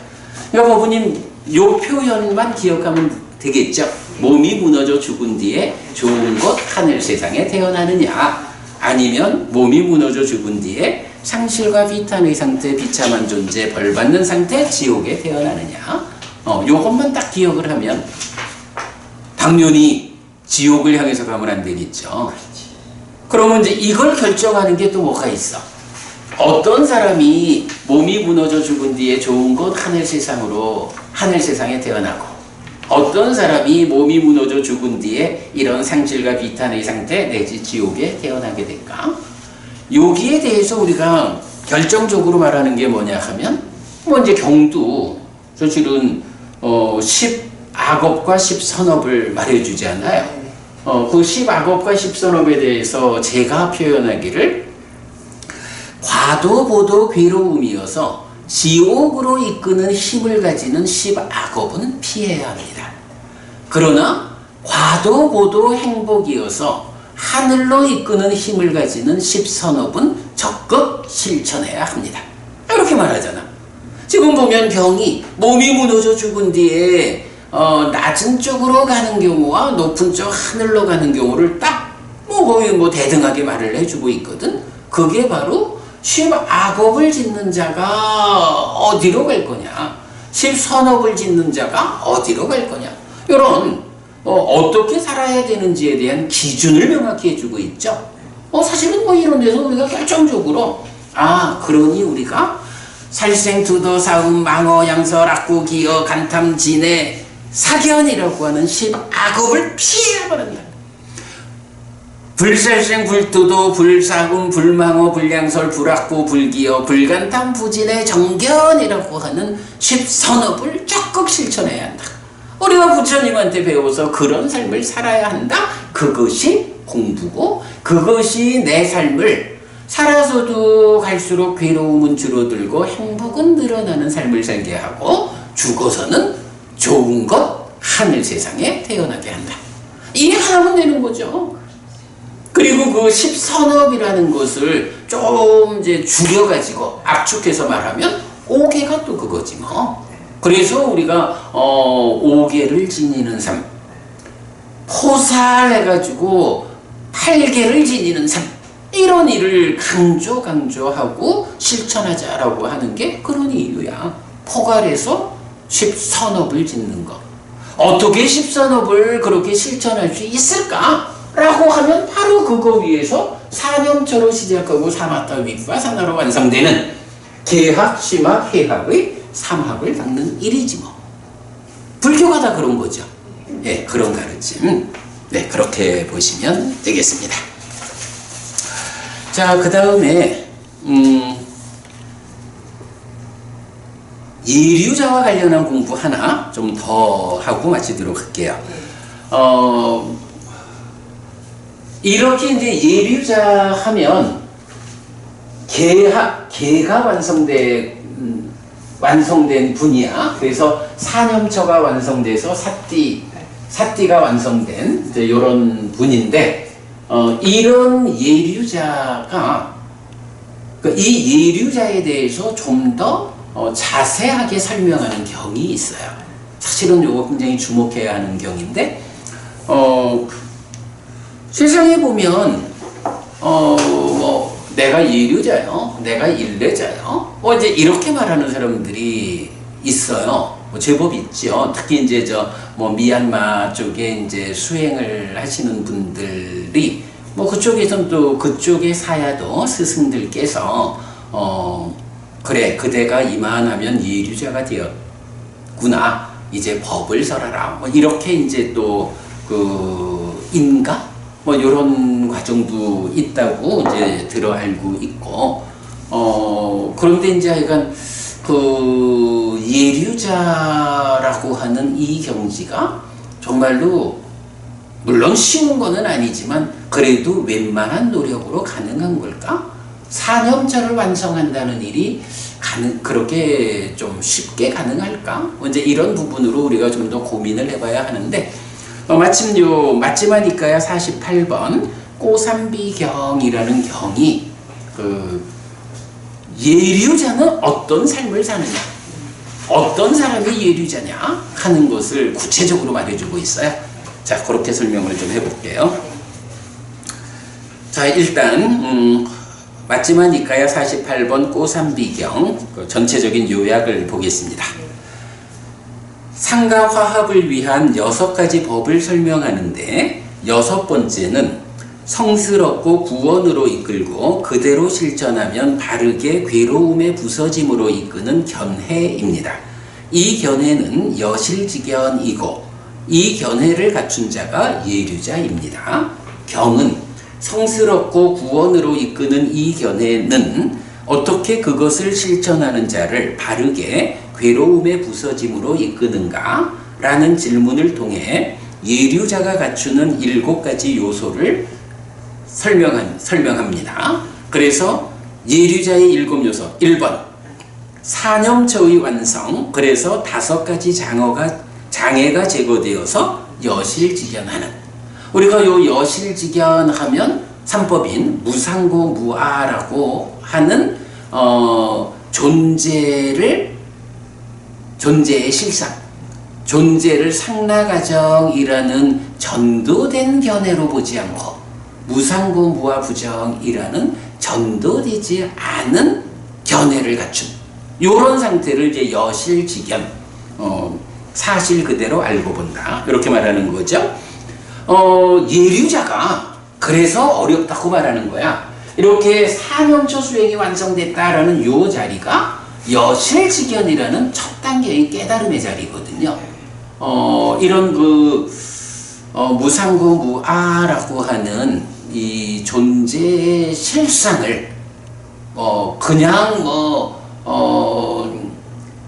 그러니까 부부님 요 표현만 기억하면 되겠죠. 몸이 무너져 죽은 뒤에 좋은 곳 하늘 세상에 태어나느냐, 아니면 몸이 무너져 죽은 뒤에 상실과 비탄의 상태, 비참한 존재, 벌받는 상태, 지옥에 태어나느냐, 요것만 딱 기억을 하면 당연히 지옥을 향해서 가면 안 되겠죠. 그러면 이제 이걸 결정하는 게 또 뭐가 있어? 어떤 사람이 몸이 무너져 죽은 뒤에 좋은 곳 하늘 세상에 태어나고, 어떤 사람이 몸이 무너져 죽은 뒤에 이런 상실과 비탄의 상태 내지 지옥에 태어나게 될까? 여기에 대해서 우리가 결정적으로 말하는 게 뭐냐 하면, 이제 경도 사실은 10악업과 10선업을 말해주잖아요. 그 10악업과 10선업에 대해서 제가 표현하기를 과도 보도 괴로움이어서 지옥으로 이끄는 힘을 가지는 10악업은 피해야 합니다. 그러나 과도 보도 행복이어서 하늘로 이끄는 힘을 가지는 10선업은 적극 실천해야 합니다. 이렇게 말하잖아. 지금 보면 경이 몸이 무너져 죽은 뒤에 낮은 쪽으로 가는 경우와 높은 쪽 하늘로 가는 경우를 딱 거의 대등하게 말을 해주고 있거든. 그게 바로 십악업을 짓는 자가 어디로 갈 거냐? 십선업을 짓는 자가 어디로 갈 거냐? 이런 어떻게 살아야 되는지에 대한 기준을 명확히 해주고 있죠. 사실은 뭐 이런 데서 우리가 결정적으로 그러니 우리가 살생, 투도, 사음, 망어, 양설, 악구, 기어, 간탐, 진해, 사견이라고 하는 십악업을 피해야 바랍니다. 불살생, 불투도, 불사금, 불망어, 불량설, 불악구, 불기어, 불간탐, 부진해, 정견이라고 하는 십선업을 적극 실천해야 한다. 우리가 부처님한테 배워서 그런 삶을 살아야 한다. 그것이 공부고 그것이 내 삶을 살아서도 갈수록 괴로움은 줄어들고 행복은 늘어나는 삶을 살게 하고 죽어서는 좋은 것 하늘 세상에 태어나게 한다. 이게 하면 되는 거죠. 그리고 그 십선업이라는 것을 좀 이제 줄여가지고 압축해서 말하면 5개가 또 그거지 뭐. 그래서 우리가 5개를 지니는 삶, 포살해가지고 8개를 지니는 삶, 이런 일을 강조하고 실천하자라고 하는 게 그런 이유야. 포괄해서 십선업을 짓는 거. 어떻게 십선업을 그렇게 실천할 수 있을까? 라고 하면 바로 그거 위에서 사념처로 시작하고 사마타 윗바사나로 완성되는 개학, 심학, 해학의 삼학을 닦는 일이지 뭐. 불교가 다 그런 거죠. 예, 그런 가르침. 네, 그렇게 보시면 되겠습니다. 자, 그 다음에 예류자와 관련한 공부 하나 좀 더 하고 마치도록 할게요. 이렇게 이제 예류자 하면 개가 완성된 분이야. 그래서 사념처가 완성돼서 사띠가 완성된 이런 분인데, 이런 예류자가 이 예류자에 대해서 좀 더 자세하게 설명하는 경이 있어요. 사실은 이거 굉장히 주목해야 하는 경인데, 세상에 보면 내가 예류자요, 내가 일례자요, 이제 이렇게 말하는 사람들이 있어요. 제법 있죠. 특히 이제 미얀마 쪽에 이제 수행을 하시는 분들이 그쪽에선 또 그쪽의 사야도 스승들께서 그래, 그대가 이만하면 예류자가 되었구나, 이제 법을 설하라, 이렇게 이제 또 인가 이런 과정도 있다고 이제 들어 알고 있고, 그런데 이제 하여간 예류자라고 하는 이 경지가 정말로 물론 쉬운 거는 아니지만 그래도 웬만한 노력으로 가능한 걸까? 사념처를 완성한다는 일이 그렇게 좀 쉽게 가능할까? 이제 이런 부분으로 우리가 좀 더 고민을 해봐야 하는데, 마침 요 맞지마니까야 48번 꼬삼비경이라는 경이 예류자는 어떤 삶을 사느냐, 어떤 사람이 예류자냐 하는 것을 구체적으로 말해주고 있어요. 자, 그렇게 설명을 좀 해볼게요. 자, 일단 맞지마니까야 48번 꼬삼비경 전체적인 요약을 보겠습니다. 상가 화합을 위한 6가지 법을 설명하는데, 6번째는 성스럽고 구원으로 이끌고 그대로 실천하면 바르게 괴로움의 부서짐으로 이끄는 견해입니다. 이 견해는 여실직견이고 이 견해를 갖춘 자가 예류자입니다. 경은 성스럽고 구원으로 이끄는 이 견해는 어떻게 그것을 실천하는 자를 바르게 괴로움의 부서짐으로 이끄는가? 라는 질문을 통해 예류자가 갖추는 7가지 요소를 설명합니다. 그래서 예류자의 7요소, 1번 사념처의 완성, 그래서 5가지 장애가 제거되어서 여실직견하는, 우리가 요 여실직견하면 3법인 무상고무아라고 하는 존재의 실상, 존재를 상라가정이라는 전도된 견해로 보지 않고 무상고무아 부정이라는 전도되지 않은 견해를 갖춘 요런 상태를 이제 여실직견, 사실 그대로 알고 본다, 이렇게 말하는 거죠. 예류자가 그래서 어렵다고 말하는 거야. 이렇게 사념처 수행이 완성됐다라는 요 자리가 여실직견이라는 첫 단계의 깨달음의 자리거든요. 이런 무상고 무아라고 하는 이 존재의 실상을 그냥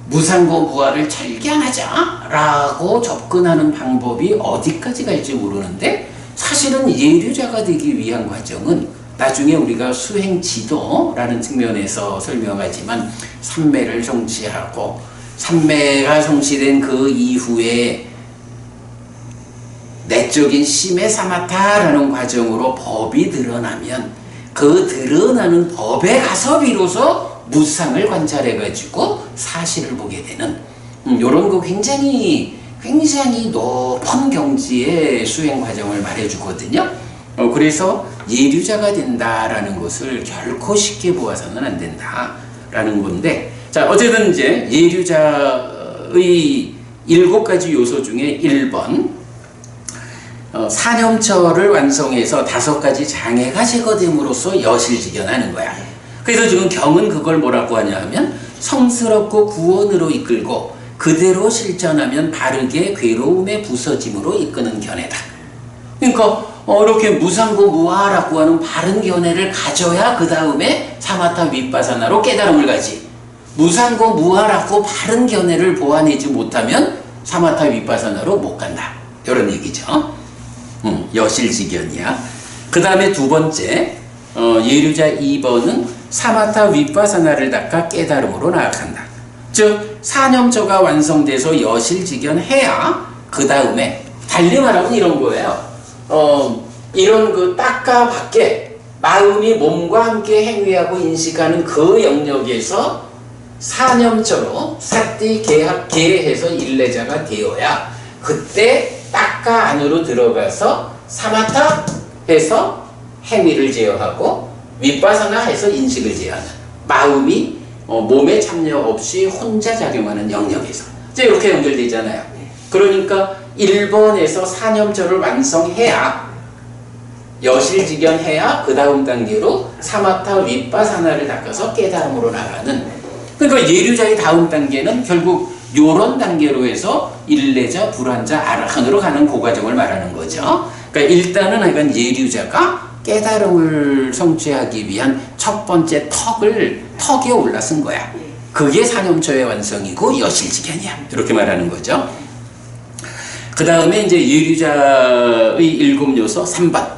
무상고 무아를 절견하자라고 접근하는 방법이 어디까지 갈지 모르는데, 사실은 예류자가 되기 위한 과정은 나중에 우리가 수행지도라는 측면에서 설명하지만 삼매를 성취하고, 삼매가 성취된 그 이후에 내적인 심해 사마타라는 과정으로 법이 드러나면 그 드러나는 법에 가서 비로소 무상을 관찰해가지고 사실을 보게 되는 이런 거 굉장히 높은 경지의 수행 과정을 말해주거든요. 그래서 예류자가 된다라는 것을 결코 쉽게 보아서는 안 된다라는 건데, 자, 어쨌든 이제 예류자의 7가지 요소 중에 1번, 사념처를 완성해서 5가지 장애가 제거됨으로써 여실직견하는 거야. 그래서 지금 경은 그걸 뭐라고 하냐 하면 성스럽고 구원으로 이끌고 그대로 실천하면 바르게 괴로움의 부서짐으로 이끄는 견해다. 그러니까 이렇게 무상고 무아라고 하는 바른 견해를 가져야 그 다음에 사마타 윗바사나로 깨달음을 가지. 무상고 무아라고 바른 견해를 보완하지 못하면 사마타 윗바사나로 못 간다, 이런 얘기죠. 여실직견이야. 그 다음에 2번째, 예류자 2번은 사마타 윗바사나를 닦아 깨달음으로 나아간다. 즉 사념처가 완성돼서 여실직견해야 그 다음에, 달리 말하면 이런 거예요. 이런 그 닦아 밖에 마음이 몸과 함께 행위하고 인식하는 그 영역에서 사념처로 사띠 계합 계해서 일례자가 되어야 그때 닦아 안으로 들어가서 사마타 해서 행위를 제어하고 윗바사나 해서 인식을 제어하는, 마음이 몸에 참여 없이 혼자 작용하는 영역에서 이제 이렇게 연결되잖아요. 그러니까 1번에서 사념처를 완성해야, 여실직견해야 그 다음 단계로 사마타 윗바사나를 닦아서 깨달음으로 나가는, 그러니까 예류자의 다음 단계는 결국 요런 단계로 해서 일례자, 불환자, 아라한으로 가는 그 과정을 말하는 거죠. 그러니까 일단은 하여간 예류자가 깨달음을 성취하기 위한 첫 번째 턱에 올라선 거야. 그게 사념처의 완성이고 여실직견이야, 이렇게 말하는 거죠. 그 다음에 이제 예류자의 7요소 3번,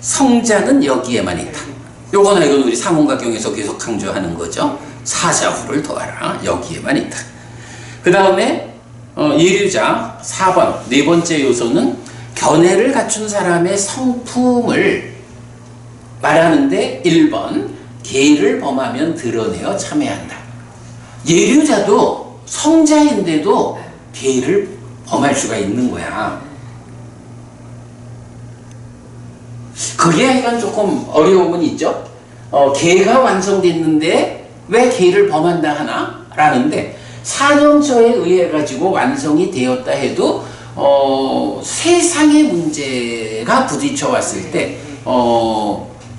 성자는 여기에만 있다. 요거는 이건 우리 사문가경에서 계속 강조하는 거죠. 사자후를 도하라, 여기에만 있다. 그 다음에 예류자 4번, 4번째 요소는 견해를 갖춘 사람의 성품을 말하는데 1번, 계를 범하면 드러내어 참회한다. 예류자도 성자인데도 계를 범할 수가 있는 거야. 그게 약간 조금 어려움은 있죠. 계가 완성됐는데 왜 계를 범한다 하나? 라는데, 사념처에 의해 가지고 완성이 되었다 해도 세상의 문제가 부딪혀 왔을 때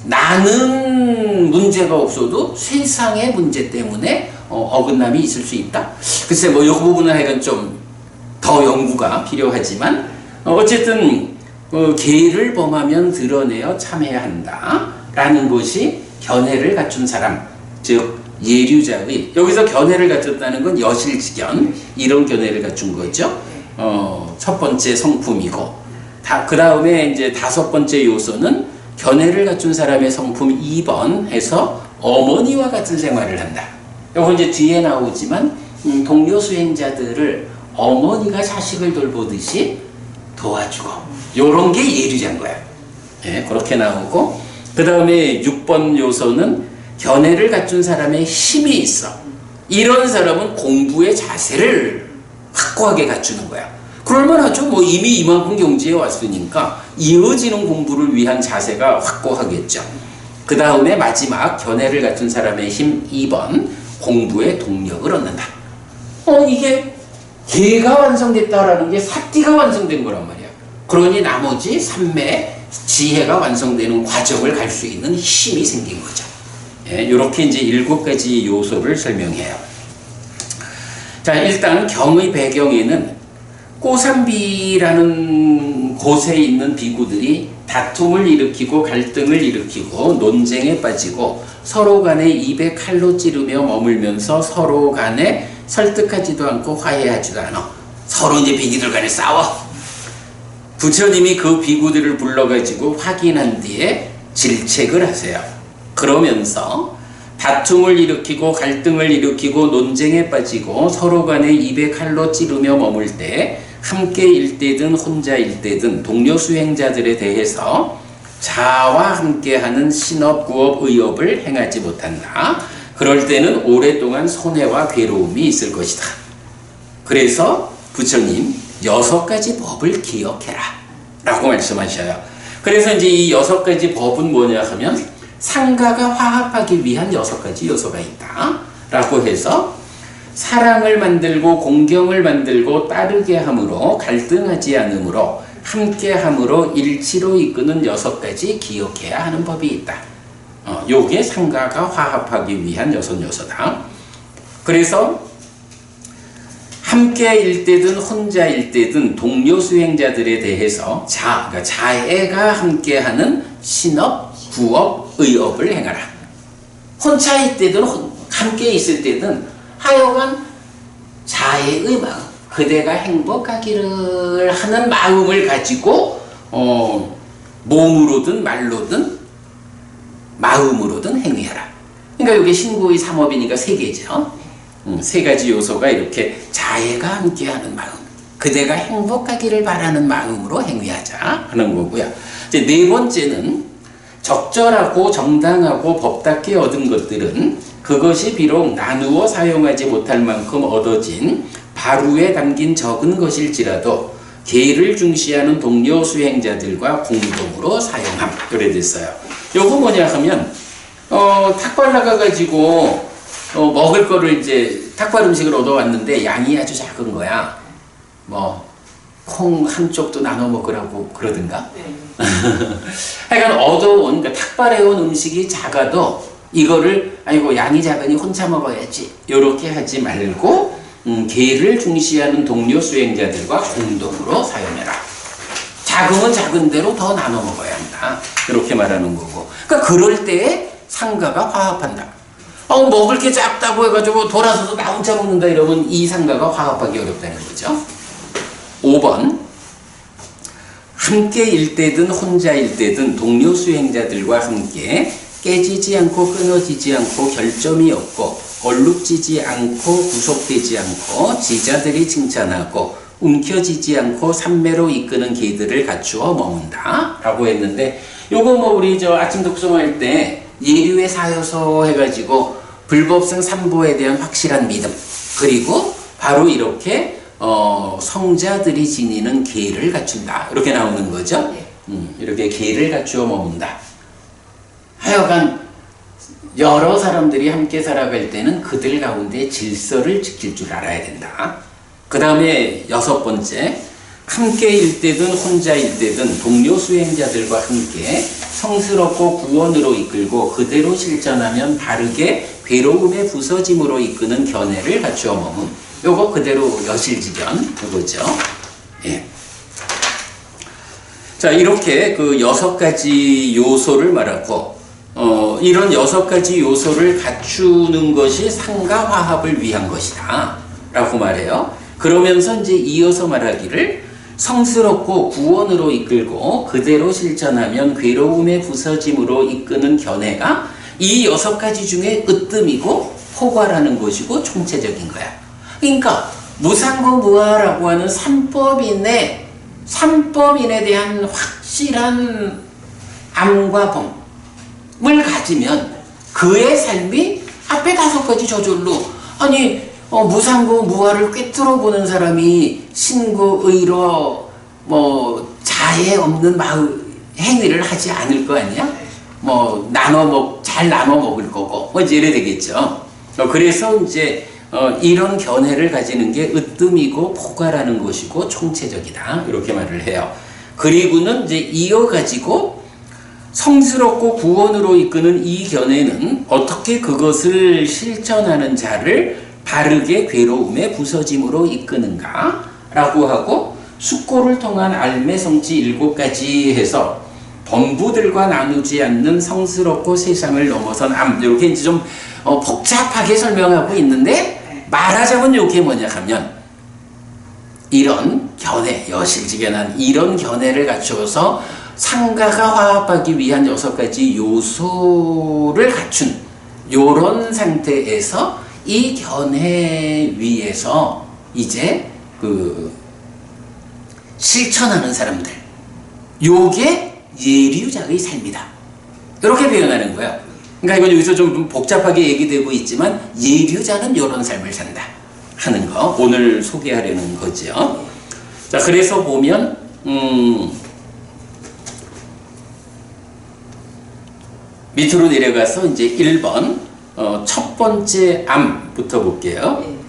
나는 문제가 없어도 세상의 문제 때문에 어긋남이 있을 수 있다. 글쎄 뭐 이 부분은 하여간 좀 더 연구가 필요하지만, 어쨌든 계를 범하면 드러내어 참해야 한다 라는 것이 견해를 갖춘 사람, 즉 예류자의, 여기서 견해를 갖췄다는 건 여실직견, 이런 견해를 갖춘 거죠. 첫 번째 성품이고, 그 다음에 이제 5번째 요소는 견해를 갖춘 사람의 성품 2번 해서 어머니와 같은 생활을 한다. 이거 이제 뒤에 나오지만 동료 수행자들을 어머니가 자식을 돌보듯이 도와주고, 요런 게 예류자인 거야. 네, 그렇게 나오고, 그 다음에 6번 요소는 견해를 갖춘 사람의 힘이 있어. 이런 사람은 공부의 자세를 확고하게 갖추는 거야. 그럴만하죠. 뭐 이미 이만큼 경지에 왔으니까 이어지는 공부를 위한 자세가 확고하겠죠. 그 다음에 마지막 견해를 갖춘 사람의 힘 2번 공부의 동력을 얻는다. 이게 개가 완성됐다라는 게 사띠가 완성된 거란 말이야. 그러니 나머지 삼매 지혜가 완성되는 과정을 갈 수 있는 힘이 생긴 거죠. 예, 이렇게 이제 7가지 요소를 설명해요. 자, 일단 경의 배경에는 꼬산비라는 곳에 있는 비구들이 다툼을 일으키고 갈등을 일으키고 논쟁에 빠지고 서로 간에 입에 칼로 찌르며 머물면서 서로 간에 설득하지도 않고 화해하지도 않아. 서로 이제 비구들 간에 싸워. 부처님이 그 비구들을 불러가지고 확인한 뒤에 질책을 하세요. 그러면서 다툼을 일으키고 갈등을 일으키고 논쟁에 빠지고 서로 간에 입에 칼로 찌르며 머물 때 함께 일때든 혼자 일때든 동료 수행자들에 대해서 자와 함께하는 신업, 구업, 의업을 행하지 못한다. 그럴 때는 오랫동안 손해와 괴로움이 있을 것이다. 그래서 부처님 6가지 법을 기억해라 라고 말씀하셔요. 그래서 이제 이 6가지 법은 뭐냐 하면 상가가 화합하기 위한 6가지 요소가 있다 라고 해서 사랑을 만들고 공경을 만들고 따르게 함으로 갈등하지 않으므로 함께함으로 일치로 이끄는 6가지 기억해야 하는 법이 있다. 요게 상가가 화합하기 위한 6요소다. 그래서 함께 일때든 혼자 일때든 동료 수행자들에 대해서 그러니까 자애가 함께하는 신업, 구업, 의업을 행하라. 혼자 있때든 함께 있을 때든 하여간 자애의 마음, 그대가 행복하기를 하는 마음을 가지고 몸으로든 말로든 마음으로든 행위하라. 그러니까 이게 신구의 3업이니까 3개죠. 3가지 요소가 이렇게 자애가 함께하는 마음, 그대가 행복하기를 바라는 마음으로 행위하자 하는 거고요. 이제 4번째는 적절하고 정당하고 법답게 얻은 것들은 그것이 비록 나누어 사용하지 못할 만큼 얻어진 바루에 담긴 적은 것일지라도 계를 중시하는 동료 수행자들과 공동으로 사용함. 그래 됐어요. 요거 뭐냐 하면 탁발 나가가지고 먹을 거를 이제 탁발 음식을 얻어왔는데 양이 아주 작은 거야. 콩 한쪽도 나눠 먹으라고 그러든가. 하여간 얻어온, 그러니까 탁발해온 음식이 작아도 이거를 아이고 양이 작으니 혼자 먹어야지 요렇게 하지 말고 계를 중시하는 동료 수행자들과 공동으로 사용해라. 작으면 작은 대로 더 나눠 먹어야 한다. 이렇게 말하는 거고. 그러니까 그럴 때에 상가가 화합한다. 먹을 게 작다고 해가지고 돌아서도 나 혼자 먹는다 이러면 이 상가가 화합하기 어렵다는 거죠. 5번 함께 일때든 혼자 일때든 동료 수행자들과 함께 깨지지 않고 끊어지지 않고 결점이 없고 얼룩지지 않고 구속되지 않고 지자들이 칭찬하고 움켜지지 않고 삼매로 이끄는 계들을 갖추어 머문다 라고 했는데 요거 우리 아침 독서할 때 예류의 사요서 해가지고 불법성 삼보에 대한 확실한 믿음 그리고 바로 이렇게 성자들이 지니는 계를 갖춘다 이렇게 나오는 거죠. 이렇게 계를 갖추어 머문다. 하여간 여러 사람들이 함께 살아갈 때는 그들 가운데 질서를 지킬 줄 알아야 된다. 그 다음에 6번째 함께 일때든 혼자 일때든 동료 수행자들과 함께 성스럽고 구원으로 이끌고 그대로 실천하면 바르게 괴로움의 부서짐으로 이끄는 견해를 갖추어 머문. 요거 그대로 여실지견 이거죠. 예. 자, 이렇게 그 6가지 요소를 말하고 이런 6가지 요소를 갖추는 것이 상가화합을 위한 것이다 라고 말해요. 그러면서 이제 이어서 말하기를 성스럽고 구원으로 이끌고 그대로 실천하면 괴로움의 부서짐으로 이끄는 견해가 이 6가지 중에 으뜸이고 포괄하는 것이고 총체적인 거야. 그러니까 무상고 무아라고 하는 삼법인에 대한 확실한 암과 범을 가지면 그의 삶이 앞에 5가지 저절로 무상고 무아를 꿰뚫어 보는 사람이 신고 의로 자애 없는 행위를 하지 않을 거 아니야? 뭐 잘 나눠 먹을 거고 뭐 이제 이래 되겠죠. 그래서 이제 이런 견해를 가지는 게 으뜸이고 포괄하는 것이고 총체적이다 이렇게 말을 해요. 그리고는 이제 이어가지고 성스럽고 구원으로 이끄는 이 견해는 어떻게 그것을 실천하는 자를 바르게 괴로움의 부서짐으로 이끄는가 라고 하고 숙고를 통한 알매 성취 7가지 해서 범부들과 나누지 않는 성스럽고 세상을 넘어선 암 이렇게 이제 좀 복잡하게 설명하고 있는데 말하자면 이게 뭐냐 하면 이런 견해 여실지견한 이런 견해를 갖추어서 상가가 화합하기 위한 6가지 요소를 갖춘 요런 상태에서 이 견해 위에서 이제 실천하는 사람들 요게 예류자의 삶이다 이렇게 표현하는 거예요. 그러니까 이건 여기서 좀 복잡하게 얘기되고 있지만 예류자는 이런 삶을 산다 하는 거 오늘 소개하려는 거죠. 자 그래서 보면 밑으로 내려가서 이제 1번 첫 번째 암부터 볼게요.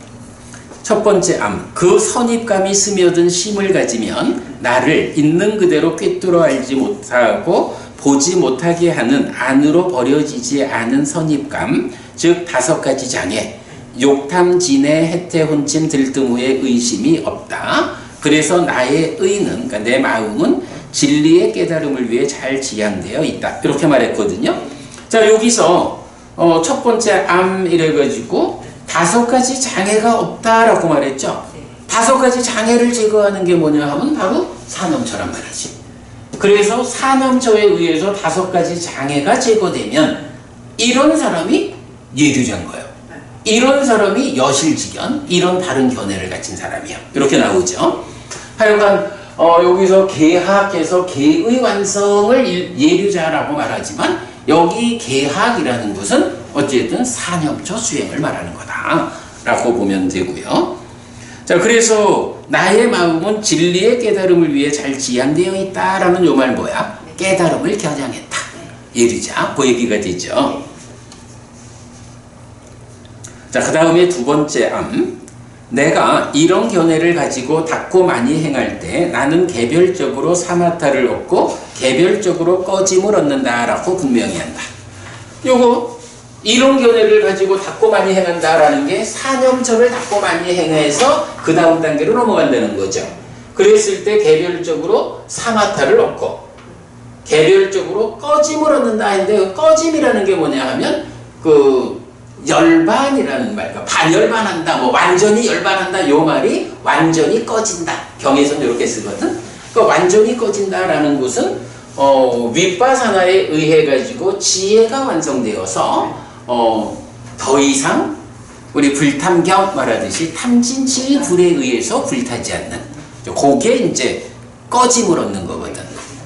첫 번째 암. 그 선입감이 스며든 심을 가지면 나를 있는 그대로 꿰뚫어 알지 못하고 보지 못하게 하는 안으로 버려지지 않은 선입감, 즉 5가지 장애, 욕탐, 진해, 해태, 혼침, 들뜸후의 의심이 없다. 그래서 나의 의는, 그러니까 내 마음은 진리의 깨달음을 위해 잘 지향되어 있다. 이렇게 말했거든요. 자, 여기서 첫 번째 암 이래가지고 5가지 장애가 없다라고 말했죠. 5가지 장애를 제거하는 게 뭐냐 하면 바로 사념처란 말이지. 그래서 사념처에 의해서 5가지 장애가 제거되면 이런 사람이 예류자인 거예요. 이런 사람이 여실직견, 이런 다른 견해를 가진 사람이야. 이렇게 나오죠. 하여간 여기서 개학해서 개의 완성을 예류자라고 말하지만 여기 개학이라는 것은 어쨌든 사념처 수행을 말하는 거다 라고 보면 되고요. 자, 그래서 나의 마음은 진리의 깨달음을 위해 잘 지향되어 있다라는 요 말 뭐야? 깨달음을 겨냥했다. 예류자, 그 얘기가 되죠. 자, 그 다음에 두 번째 암. 내가 이런 견해를 가지고 닦고 많이 행할 때 나는 개별적으로 사마타를 얻고 개별적으로 꺼짐을 얻는다라고 분명히 한다. 요거 이런 견해를 가지고 닦고 많이 행한다라는 게 사념처를 닦고 많이 행해서 그 다음 단계로 넘어간다는 거죠. 그랬을 때 개별적으로 사마타를 얻고 개별적으로 꺼짐을 얻는다 했는데 꺼짐이라는 게 뭐냐 하면 열반이라는 말, 그러니까 반열반한다, 뭐 완전히 열반한다, 요 말이 완전히 꺼진다. 경에서는 이렇게 쓰거든. 그러니까 완전히 꺼진다라는 것은 윗바사나에 의해 가지고 지혜가 완성되어서 더 이상 우리 불탐경 말하듯이 탐진치의 불에 의해서 불타지 않는 그게 이제 꺼짐을 얻는 거거든.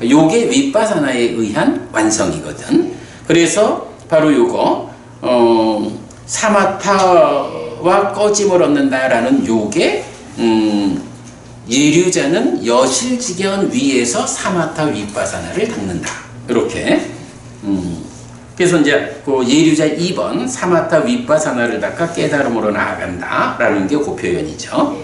요게 윗바사나에 의한 완성이거든. 그래서 바로 요거 사마타와 꺼짐을 얻는다라는 요게 예류자는 여실지견 위에서 사마타 윗바사나를 닦는다. 이렇게 그래서 이제 그 예류자 2번 사마타 윗바사나를 닦아 깨달음으로 나아간다 라는 게 그 표현이죠.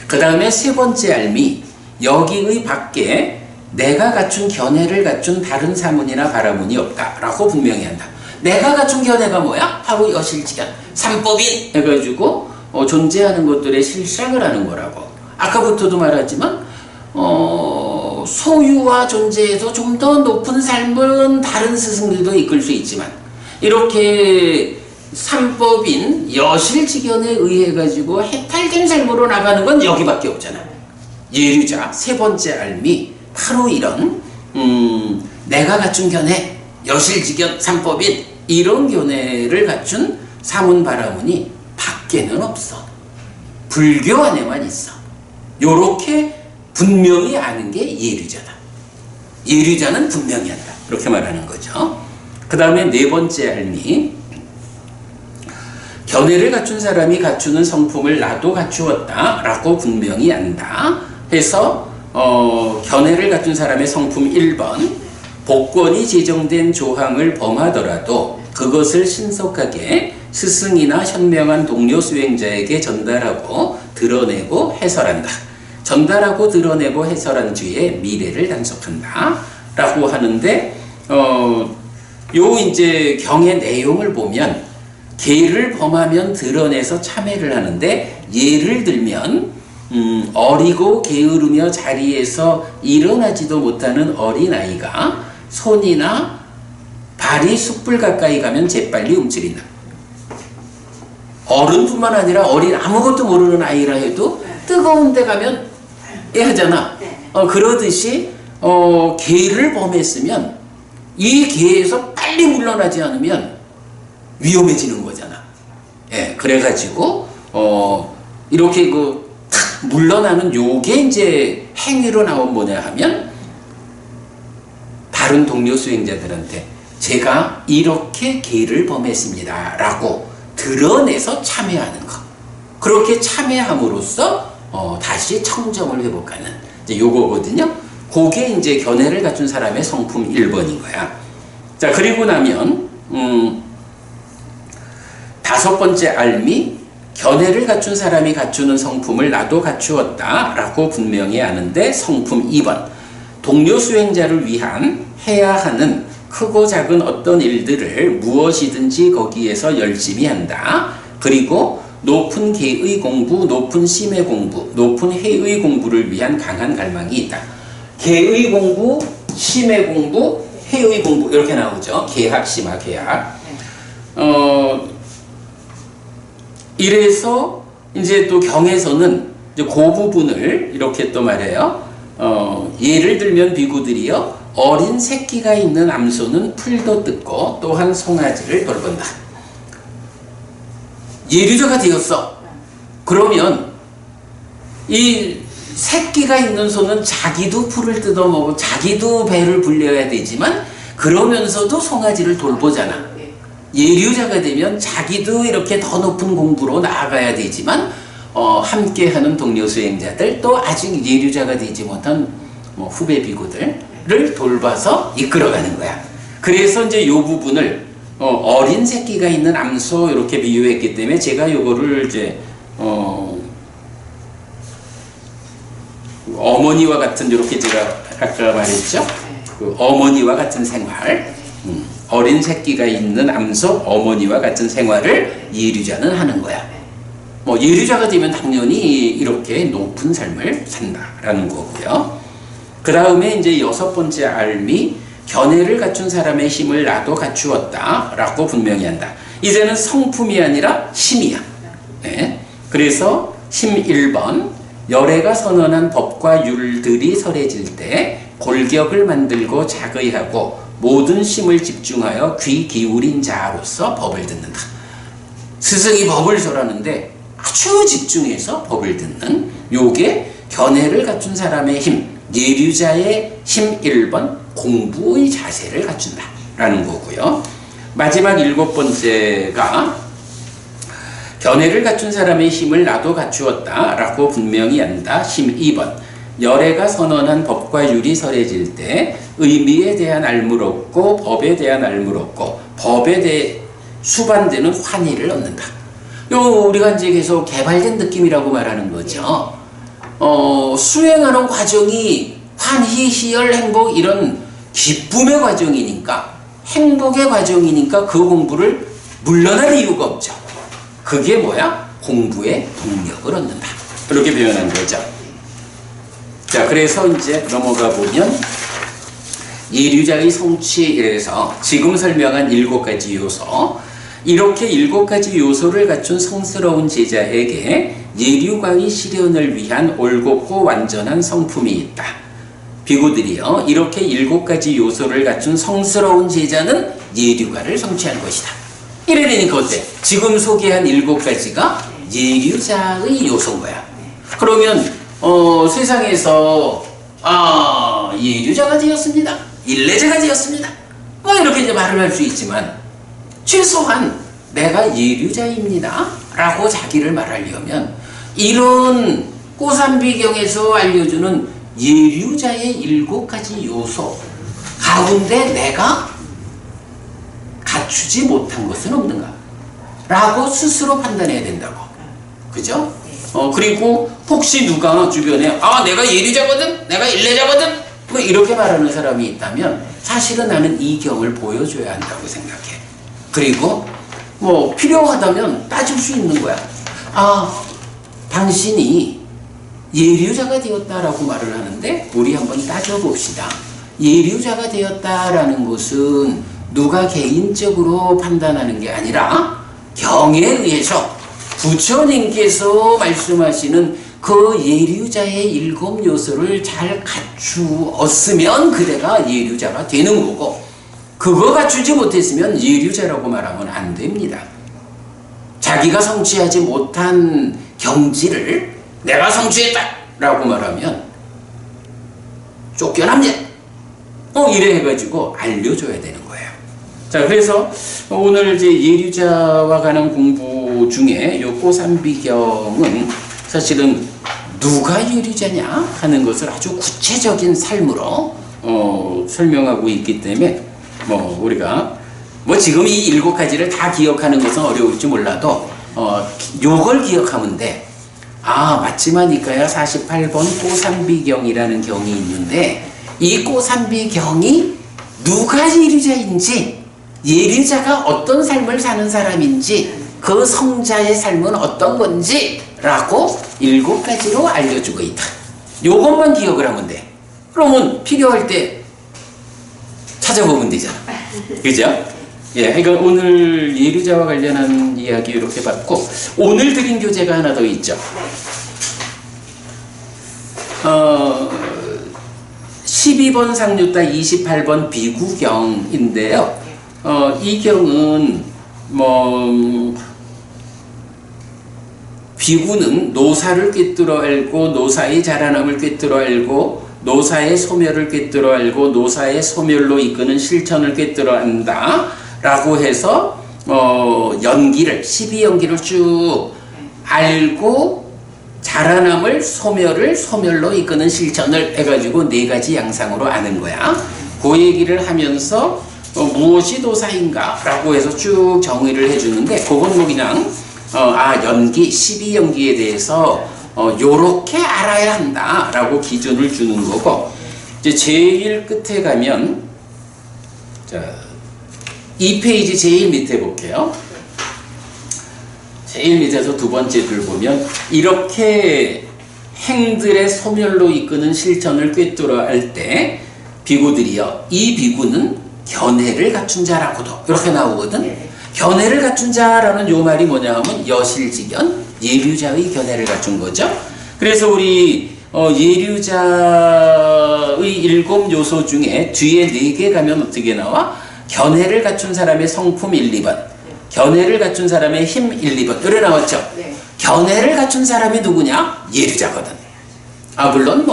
그 다음에 세 번째 알미 여기의 밖에 내가 갖춘 견해를 갖춘 다른 사문이나 바라문이 없다 라고 분명히 한다. 내가 갖춘 견해가 뭐야? 바로 여실지견, 삼법인 해가지고 존재하는 것들의 실상을 하는 거라고. 아까부터도 말하지만 소유와 존재에서 좀 더 높은 삶은 다른 스승들도 이끌 수 있지만 이렇게 삼법인 여실지견에 의해 가지고 해탈된 삶으로 나가는 건 여기밖에 없잖아. 예류자 세 번째 알미 바로 이런 내가 갖춘 견해 여실지견 삼법인 이런 견해를 갖춘 사문바라문이 밖에는 없어. 불교 안에만 있어. 요렇게 분명히 아는 게 예류자다. 예류자는 분명히 한다. 이렇게 말하는 거죠. 그 다음에 네 번째 알미 견해를 갖춘 사람이 갖추는 성품을 나도 갖추었다 라고 분명히 안다 해서 견해를 갖춘 사람의 성품 1번 복권이 제정된 조항을 범하더라도 그것을 신속하게 스승이나 현명한 동료 수행자에게 전달하고 드러내고 해설한다. 전달하고 드러내고 해설한 뒤에 미래를 단속한다. 라고 하는데, 요 이제 경의 내용을 보면 계를 범하면 드러내서 참회를 하는데, 예를 들면 어리고 게으르며 자리에서 일어나지도 못하는 어린아이가 손이나 발이 숯불 가까이 가면 재빨리 움츠린다. 어른뿐만 아니라 어린 아무것도 모르는 아이라 해도 뜨거운 데 가면 하잖아. 그러듯이 계를 범했으면 이 계에서 빨리 물러나지 않으면 위험해지는 거잖아. 예, 그래가지고 이렇게 물러나는 요게 이제 행위로 나온 뭐냐 하면 다른 동료 수행자들한테 제가 이렇게 계를 범했습니다 라고 드러내서 참회하는 거. 그렇게 참회함으로써 다시 청정을 회복하는 이제 요거거든요. 그게 이제 견해를 갖춘 사람의 성품 1번인 거야. 자, 그리고 나면 다섯 번째 알미, 견해를 갖춘 사람이 갖추는 성품을 나도 갖추었다 라고 분명히 아는데 성품 2번, 동료 수행자를 위한 해야 하는 크고 작은 어떤 일들을 무엇이든지 거기에서 열심히 한다. 그리고 높은 계의 공부, 높은 심의 공부, 높은 해의 공부를 위한 강한 갈망이 있다. 계의 공부, 심의 공부, 해의 공부 이렇게 나오죠. 계학, 심학, 계학. 이래서 이제 또 경에서는 이제 그 부분을 이렇게 또 말해요. 예를 들면 비구들이요, 어린 새끼가 있는 암소는 풀도 뜯고 또한 송아지를 돌본다. 예류자가 되었어. 그러면 이 새끼가 있는 소는 자기도 풀을 뜯어먹고 자기도 배를 불려야 되지만 그러면서도 송아지를 돌보잖아. 예류자가 되면 자기도 이렇게 더 높은 공부로 나아가야 되지만 함께하는 동료 수행자들, 또 아직 예류자가 되지 못한 후배 비구들을 돌봐서 이끌어가는 거야. 그래서 이제 요 부분을 어린 새끼가 있는 암소 이렇게 비유했기 때문에 제가 요거를 이제 어머니와 같은, 이렇게 제가 아까 말했죠. 그 어머니와 같은 생활, 어린 새끼가 있는 암소 어머니와 같은 생활을 예류자는 하는 거야. 예류자가 되면 당연히 이렇게 높은 삶을 산다라는 거고요. 그 다음에 이제 여섯 번째 알미, 견해를 갖춘 사람의 힘을 나도 갖추었다 라고 분명히 한다. 이제는 성품이 아니라 힘이야. 네. 그래서 힘 1번, 열애가 선언한 법과 율들이 설해질 때 골격을 만들고 작의하고 모든 심을 집중하여 귀 기울인 자로서 법을 듣는다. 스승이 법을 설하는데 아주 집중해서 법을 듣는 요게 견해를 갖춘 사람의 힘, 예류자의 힘 1번, 공부의 자세를 갖춘다 라는 거고요. 마지막 7번째가 견해를 갖춘 사람의 힘을 나도 갖추었다 라고 분명히 한다. 힘 2번, 열애가 선언한 법과 율이 설해질 때 의미에 대한 알물 얻고 법에 대한 알물 얻고 법에 대해 수반되는 환희를 얻는다. 요 우리가 이제 계속 개발된 느낌이라고 말하는 거죠. 수행하는 과정이 환희, 희열, 행복 이런 기쁨의 과정이니까, 행복의 과정이니까 그 공부를 물러날 이유가 없죠. 그게 뭐야? 공부의 동력을 얻는다. 그렇게 표현한 거죠. 자, 그래서 이제 넘어가 보면 예류자의 성취에서 지금 설명한 7가지 요소, 이렇게 7가지 요소를 갖춘 성스러운 제자에게 예류가의 실현을 위한 올곧고 완전한 성품이 있다. 비구들이요, 이렇게 7가지 요소를 갖춘 성스러운 제자는 예류가를 성취한 것이다. 이래 되니까 어때? 지금 소개한 7가지가 예류자의 요소인 거야. 그러면 세상에서 예류자가 되었습니다, 일례자가 되었습니다, 이렇게 이제 말을 할 수 있지만 최소한 내가 예류자입니다 라고 자기를 말하려면 이런 꼬삼비경에서 알려주는 예류자의 7가지 요소, 가운데 내가 갖추지 못한 것은 없는가? 라고 스스로 판단해야 된다고. 그죠? 그리고 혹시 누가 주변에 내가 예리자거든? 내가 일례자거든? 뭐 이렇게 말하는 사람이 있다면 사실은 나는 이 경을 보여줘야 한다고 생각해. 그리고 뭐 필요하다면 따질 수 있는 거야. 당신이 예류자가 되었다라고 말을 하는데 우리 한번 따져봅시다. 예류자가 되었다라는 것은 누가 개인적으로 판단하는 게 아니라 경에 의해서 부처님께서 말씀하시는 그 예류자의 7 요소를 잘 갖추었으면 그대가 예류자가 되는 거고, 그거 갖추지 못했으면 예류자라고 말하면 안 됩니다. 자기가 성취하지 못한 경지를 내가 성취했다 라고 말하면 쫓겨납니다. 이래 해가지고 알려줘야 되는 거예요. 자, 그래서 오늘 이제 예류자와 관한 공부 중에 요 꼬삼비경은 사실은 누가 예류자냐 하는 것을 아주 구체적인 삶으로 설명하고 있기 때문에 우리가 지금 이 7가지를 다 기억하는 것은 어려울지 몰라도 요걸 기억하면 돼. 맞지만 이까야 48번 꼬삼비경이라는 경이 있는데 이 꼬삼비경이 누가 예류자인지, 예류자가 어떤 삶을 사는 사람인지, 그 성자의 삶은 어떤 건지 라고 7가지로 알려주고 있다. 요것만 기억을 하면 돼. 그러면 필요할 때 찾아보면 되잖아. 그죠? 그러니까 오늘 예류자와 관련한 이야기 이렇게 봤고, 오늘 드린 교재가 하나 더 있죠. 12번 상류따 28번 비구경인데요. 이 경은 비구는 노사를 꿰뚫어 알고 노사의 자라남을 꿰뚫어 알고 노사의 소멸을 꿰뚫어 알고 노사의 소멸로 이끄는 실천을 꿰뚫어 안다 라고 해서 연기를 12연기를 쭉 알고 자라남을 소멸로 이끄는 실천을 해가지고 4가지 양상으로 아는 거야. 그 얘기를 하면서 무엇이 도사인가 라고 해서 쭉 정의를 해주는데, 그건 그냥 연기 12연기에 대해서 요렇게 알아야 한다 라고 기준을 주는 거고, 이제 제일 끝에 가면 자, 2페이지 제일 밑에 볼게요. 제일 밑에서 2번째 줄 보면 이렇게 행들의 소멸로 이끄는 실천을 꿰뚫어 할 때 비구들이요, 이 비구는 견해를 갖춘 자라고도 이렇게 나오거든. 견해를 갖춘 자라는 요 말이 뭐냐 하면 여실직연, 예류자의 견해를 갖춘 거죠. 그래서 우리 예류자의 7 요소 중에 뒤에 4개 가면 어떻게 나와? 견해를 갖춘 사람의 성품 1, 2번, 견해를 갖춘 사람의 힘 1, 2번 이래 나왔죠. 견해를 갖춘 사람이 누구냐? 예류자거든. 물론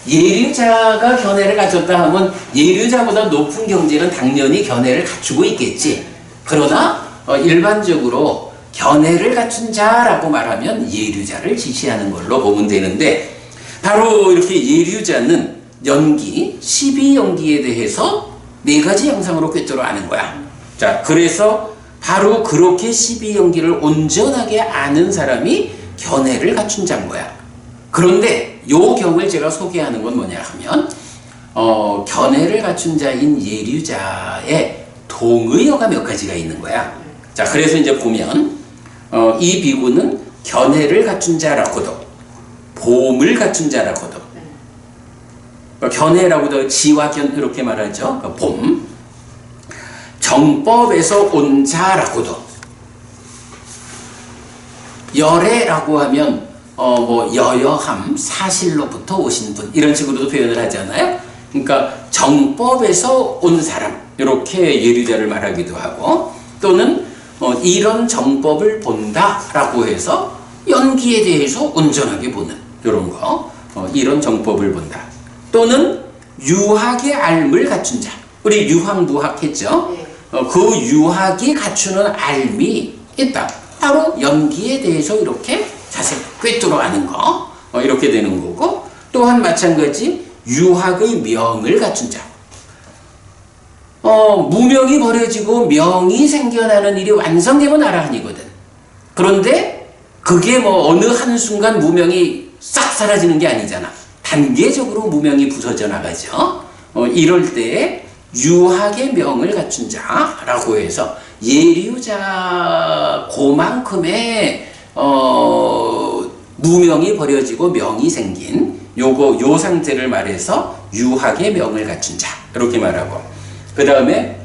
예류자가 견해를 갖췄다 하면 예류자보다 높은 경지는 당연히 견해를 갖추고 있겠지. 그러나 일반적으로 견해를 갖춘 자라고 말하면 예류자를 지시하는 걸로 보면 되는데, 바로 이렇게 예류자는 연기 12연기에 대해서 4가지 양상으로 꿰뚫어 아는 거야. 자, 그래서 바로 그렇게 12연기를 온전하게 아는 사람이 견해를 갖춘 자인 거야. 그런데 요 경을 제가 소개하는 건 뭐냐 하면 견해를 갖춘 자인 예류자의 동의어가 몇 가지가 있는 거야. 자, 그래서 이제 보면 이 비구는 견해를 갖춘 자라고도 봄을 갖춘 자라고도, 견해라고도 지와 견 이렇게 말하죠. 봄. 정법에서 온 자라고도, 열애라고 하면 여여함, 사실로부터 오신 분 이런 식으로도 표현을 하잖아요. 그러니까 정법에서 온 사람 이렇게 예류자를 말하기도 하고, 또는 이런 정법을 본다라고 해서 연기에 대해서 온전하게 보는 이런 거, 이런 정법을 본다. 또는 유학의 알을 갖춘 자, 우리 유학무학 했죠. 그 유학이 갖추는 알미 있다. 바로 연기에 대해서 이렇게 자세히 꿰뚫어 아는 거, 이렇게 되는 거고, 또한 마찬가지 유학의 명을 갖춘 자, 무명이 버려지고 명이 생겨나는 일이 완성되면 아라한이거든. 그런데 그게 뭐 어느 한순간 무명이 싹 사라지는 게 아니잖아. 단계적으로 무명이 부서져 나가죠. 이럴 때 유학의 명을 갖춘 자라고 해서 예류자 그만큼의 무명이 버려지고 명이 생긴 요 상태를 말해서 유학의 명을 갖춘 자 이렇게 말하고, 그 다음에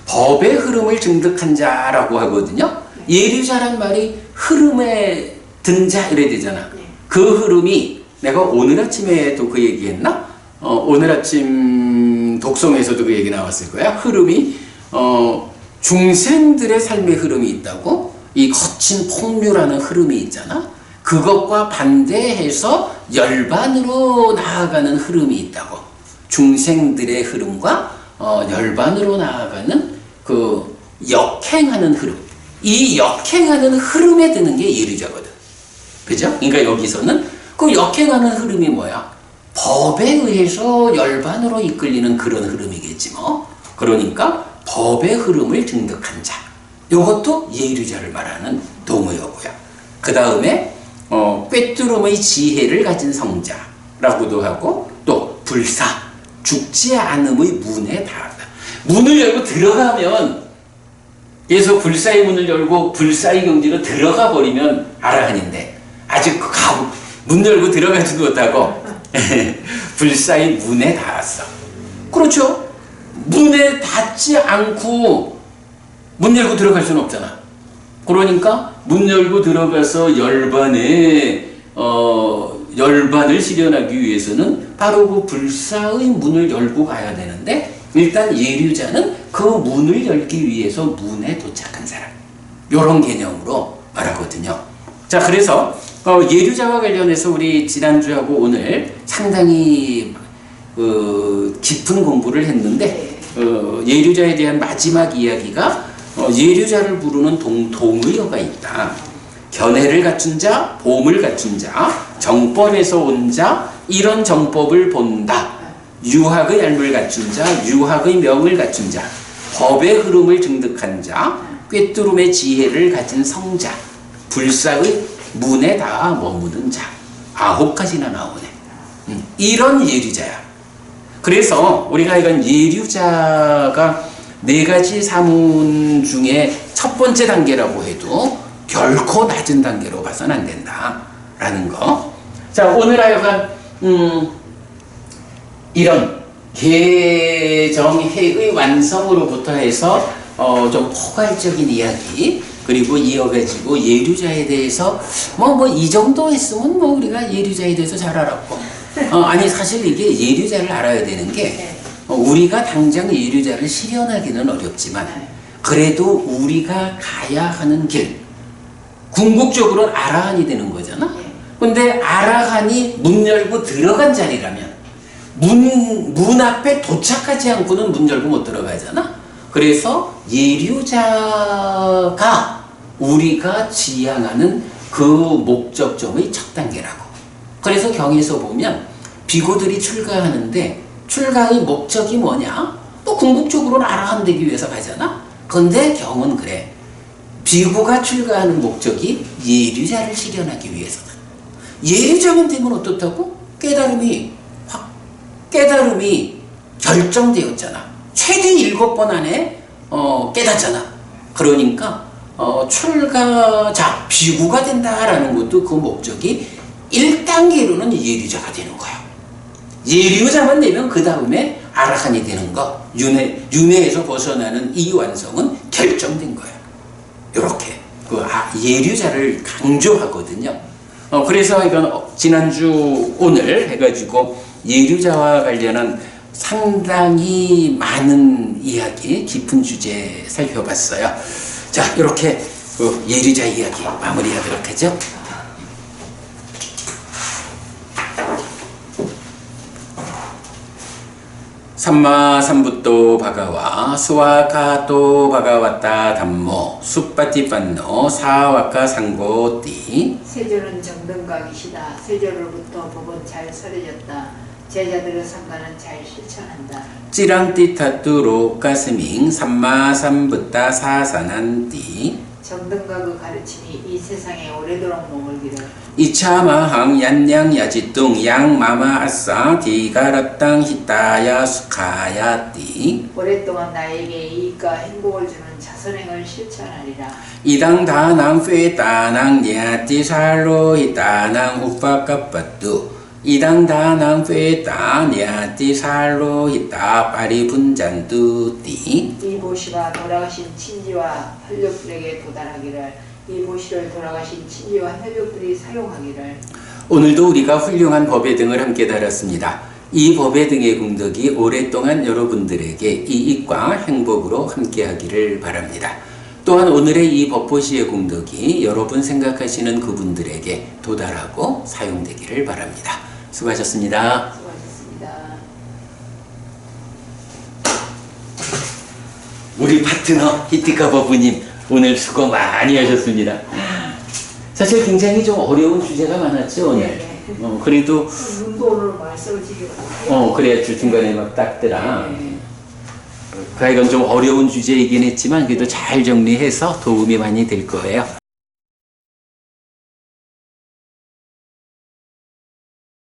법의 흐름을 증득한 자라고 하거든요. 예류자란 말이 흐름에 든 자 이래야 되잖아. 그 흐름이 내가 오늘 아침에도 그 얘기했나? 오늘 아침 독송에서도 그 얘기 나왔을 거야. 흐름이 중생들의 삶의 흐름이 있다고. 이 거친 폭류라는 흐름이 있잖아. 그것과 반대해서 열반으로 나아가는 흐름이 있다고. 중생들의 흐름과 열반으로 나아가는 그 역행하는 흐름. 이 역행하는 흐름에 드는 게 예류자거든. 그죠? 그러니까 여기서는 그 역행하는 흐름이 뭐야? 법에 의해서 열반으로 이끌리는 그런 흐름이겠지 뭐. 그러니까 법의 흐름을 증득한 자. 이것도 예류자를 말하는 동의어고요. 그 다음에 꿰뚫음의 지혜를 가진 성자라고도 하고, 또 불사, 죽지 않음의 문에 닿았다. 문을 열고 들어가면, 그래서 불사의 문을 열고 불사의 경지로 들어가 버리면 아라한인데, 아직 문 열고 들어가지도 못하고 불사의 문에 닿았어. 그렇죠? 문에 닿지 않고 문 열고 들어갈 수는 없잖아. 그러니까 문 열고 들어가서 열반을 실현하기 위해서는 바로 그 불사의 문을 열고 가야 되는데, 일단 예류자는 그 문을 열기 위해서 문에 도착한 사람, 이런 개념으로 말하거든요. 자, 그래서 예류자와 관련해서 우리 지난주하고 오늘 상당히 깊은 공부를 했는데, 예류자에 대한 마지막 이야기가 예류자를 부르는 동의어가 있다. 견해를 갖춘 자, 봄을 갖춘 자, 정법에서 온 자, 이런 정법을 본다. 유학의 얄물 갖춘 자, 유학의 명을 갖춘 자, 법의 흐름을 증득한 자, 꿰뚫음의 지혜를 가진 성자, 불사의 문에 다 머무는 자. 9가지나 나오네. 이런 예류자야. 그래서 우리가 이건 예류자가 4가지 사문 중에 첫 번째 단계라고 해도 결코 낮은 단계로 봐서는 안 된다라는 거. 자, 오늘 하여간 이런 개정해의 완성으로부터 해서 좀 포괄적인 이야기, 그리고 이어가지고 예류자에 대해서 이 정도 했으면 우리가 예류자에 대해서 잘 알았고, 아니 사실 이게 예류자를 알아야 되는 게, 우리가 당장 예류자를 실현하기는 어렵지만 그래도 우리가 가야 하는 길, 궁극적으로는 아라한이 되는 거잖아. 근데 아라한이 문 열고 들어간 자리라면 문 앞에 도착하지 않고는 문 열고 못 들어가잖아. 그래서 예류자가 우리가 지향하는 그 목적점의 첫 단계라고. 그래서 경에서 보면 비고들이 출가하는데 출가의 목적이 뭐냐? 궁극적으로는 아라한 되기 위해서 가잖아. 근데 경은 그래. 비고가 출가하는 목적이 예류자를 실현하기 위해서다. 예류자만 되면 어떻다고? 깨달음이 결정되었잖아. 최대 7번 안에 깨닫잖아. 그러니까 출가자, 비구가 된다라는 것도 그 목적이 1단계로는 예류자가 되는 거야. 예류자만 되면 그 다음에 아라한이 되는 거, 윤회에서 벗어나는 이 완성은 결정된 거야. 이렇게 예류자를 강조하거든요. 그래서 이건 지난주 오늘 해가지고 예류자와 관련한 상당히 많은 이야기, 깊은 주제 살펴봤어요. 자, 이렇게 예류자 이야기 마무리하도록 하죠. 삼마삼부토 바가와 스와카토 바가와타 담모 수파티판노 사와카 상고띠. 세절은 정등각이시다. 세절로부터 법은 잘 서려졌다. 제자들의 상관은 잘 실천한다. 찌랑띠타뚜로 가스밍 삼마삼붓다 사산한띠 정등과 그 가르침이 이 세상에 오래도록 머물기를. 이차마항 얀냥야지뚱 양마마아싸 디가랍땅 히따야 수카야띠 오랫동안 나에게 이익과 행복을 주는 자선행을 실천하리라. 이당다낭 페따낭 냐띠살로 히따낭 우파까빠뚜 이당다낭 페따 냐띠살로 히따 파리분잔뚜띠 이 보시가 돌아가신 친지와 혈육들에게 도달하기를. 이 보시를 돌아가신 친지와 혈육들이 사용하기를. 오늘도 우리가 훌륭한 법의 등을 함께 달았습니다. 이 법의 등의 공덕이 오랫동안 여러분들에게 이익과 행복으로 함께하기를 바랍니다. 또한 오늘의 이 법보시의 공덕이 여러분 생각하시는 그분들에게 도달하고 사용되기를 바랍니다. 수고하셨습니다. 수고하셨습니다. 우리 파트너 히티카 법부님 오늘 수고 많이 하셨습니다. 사실 굉장히 좀 어려운 주제가 많았죠 오늘. 네. 그래도 눈도 오늘 말씀을 지금. 그래야 중간에 막 닦더라. 네. 그러니까 이건 좀 어려운 주제이긴 했지만 그래도 잘 정리해서 도움이 많이 될 거예요.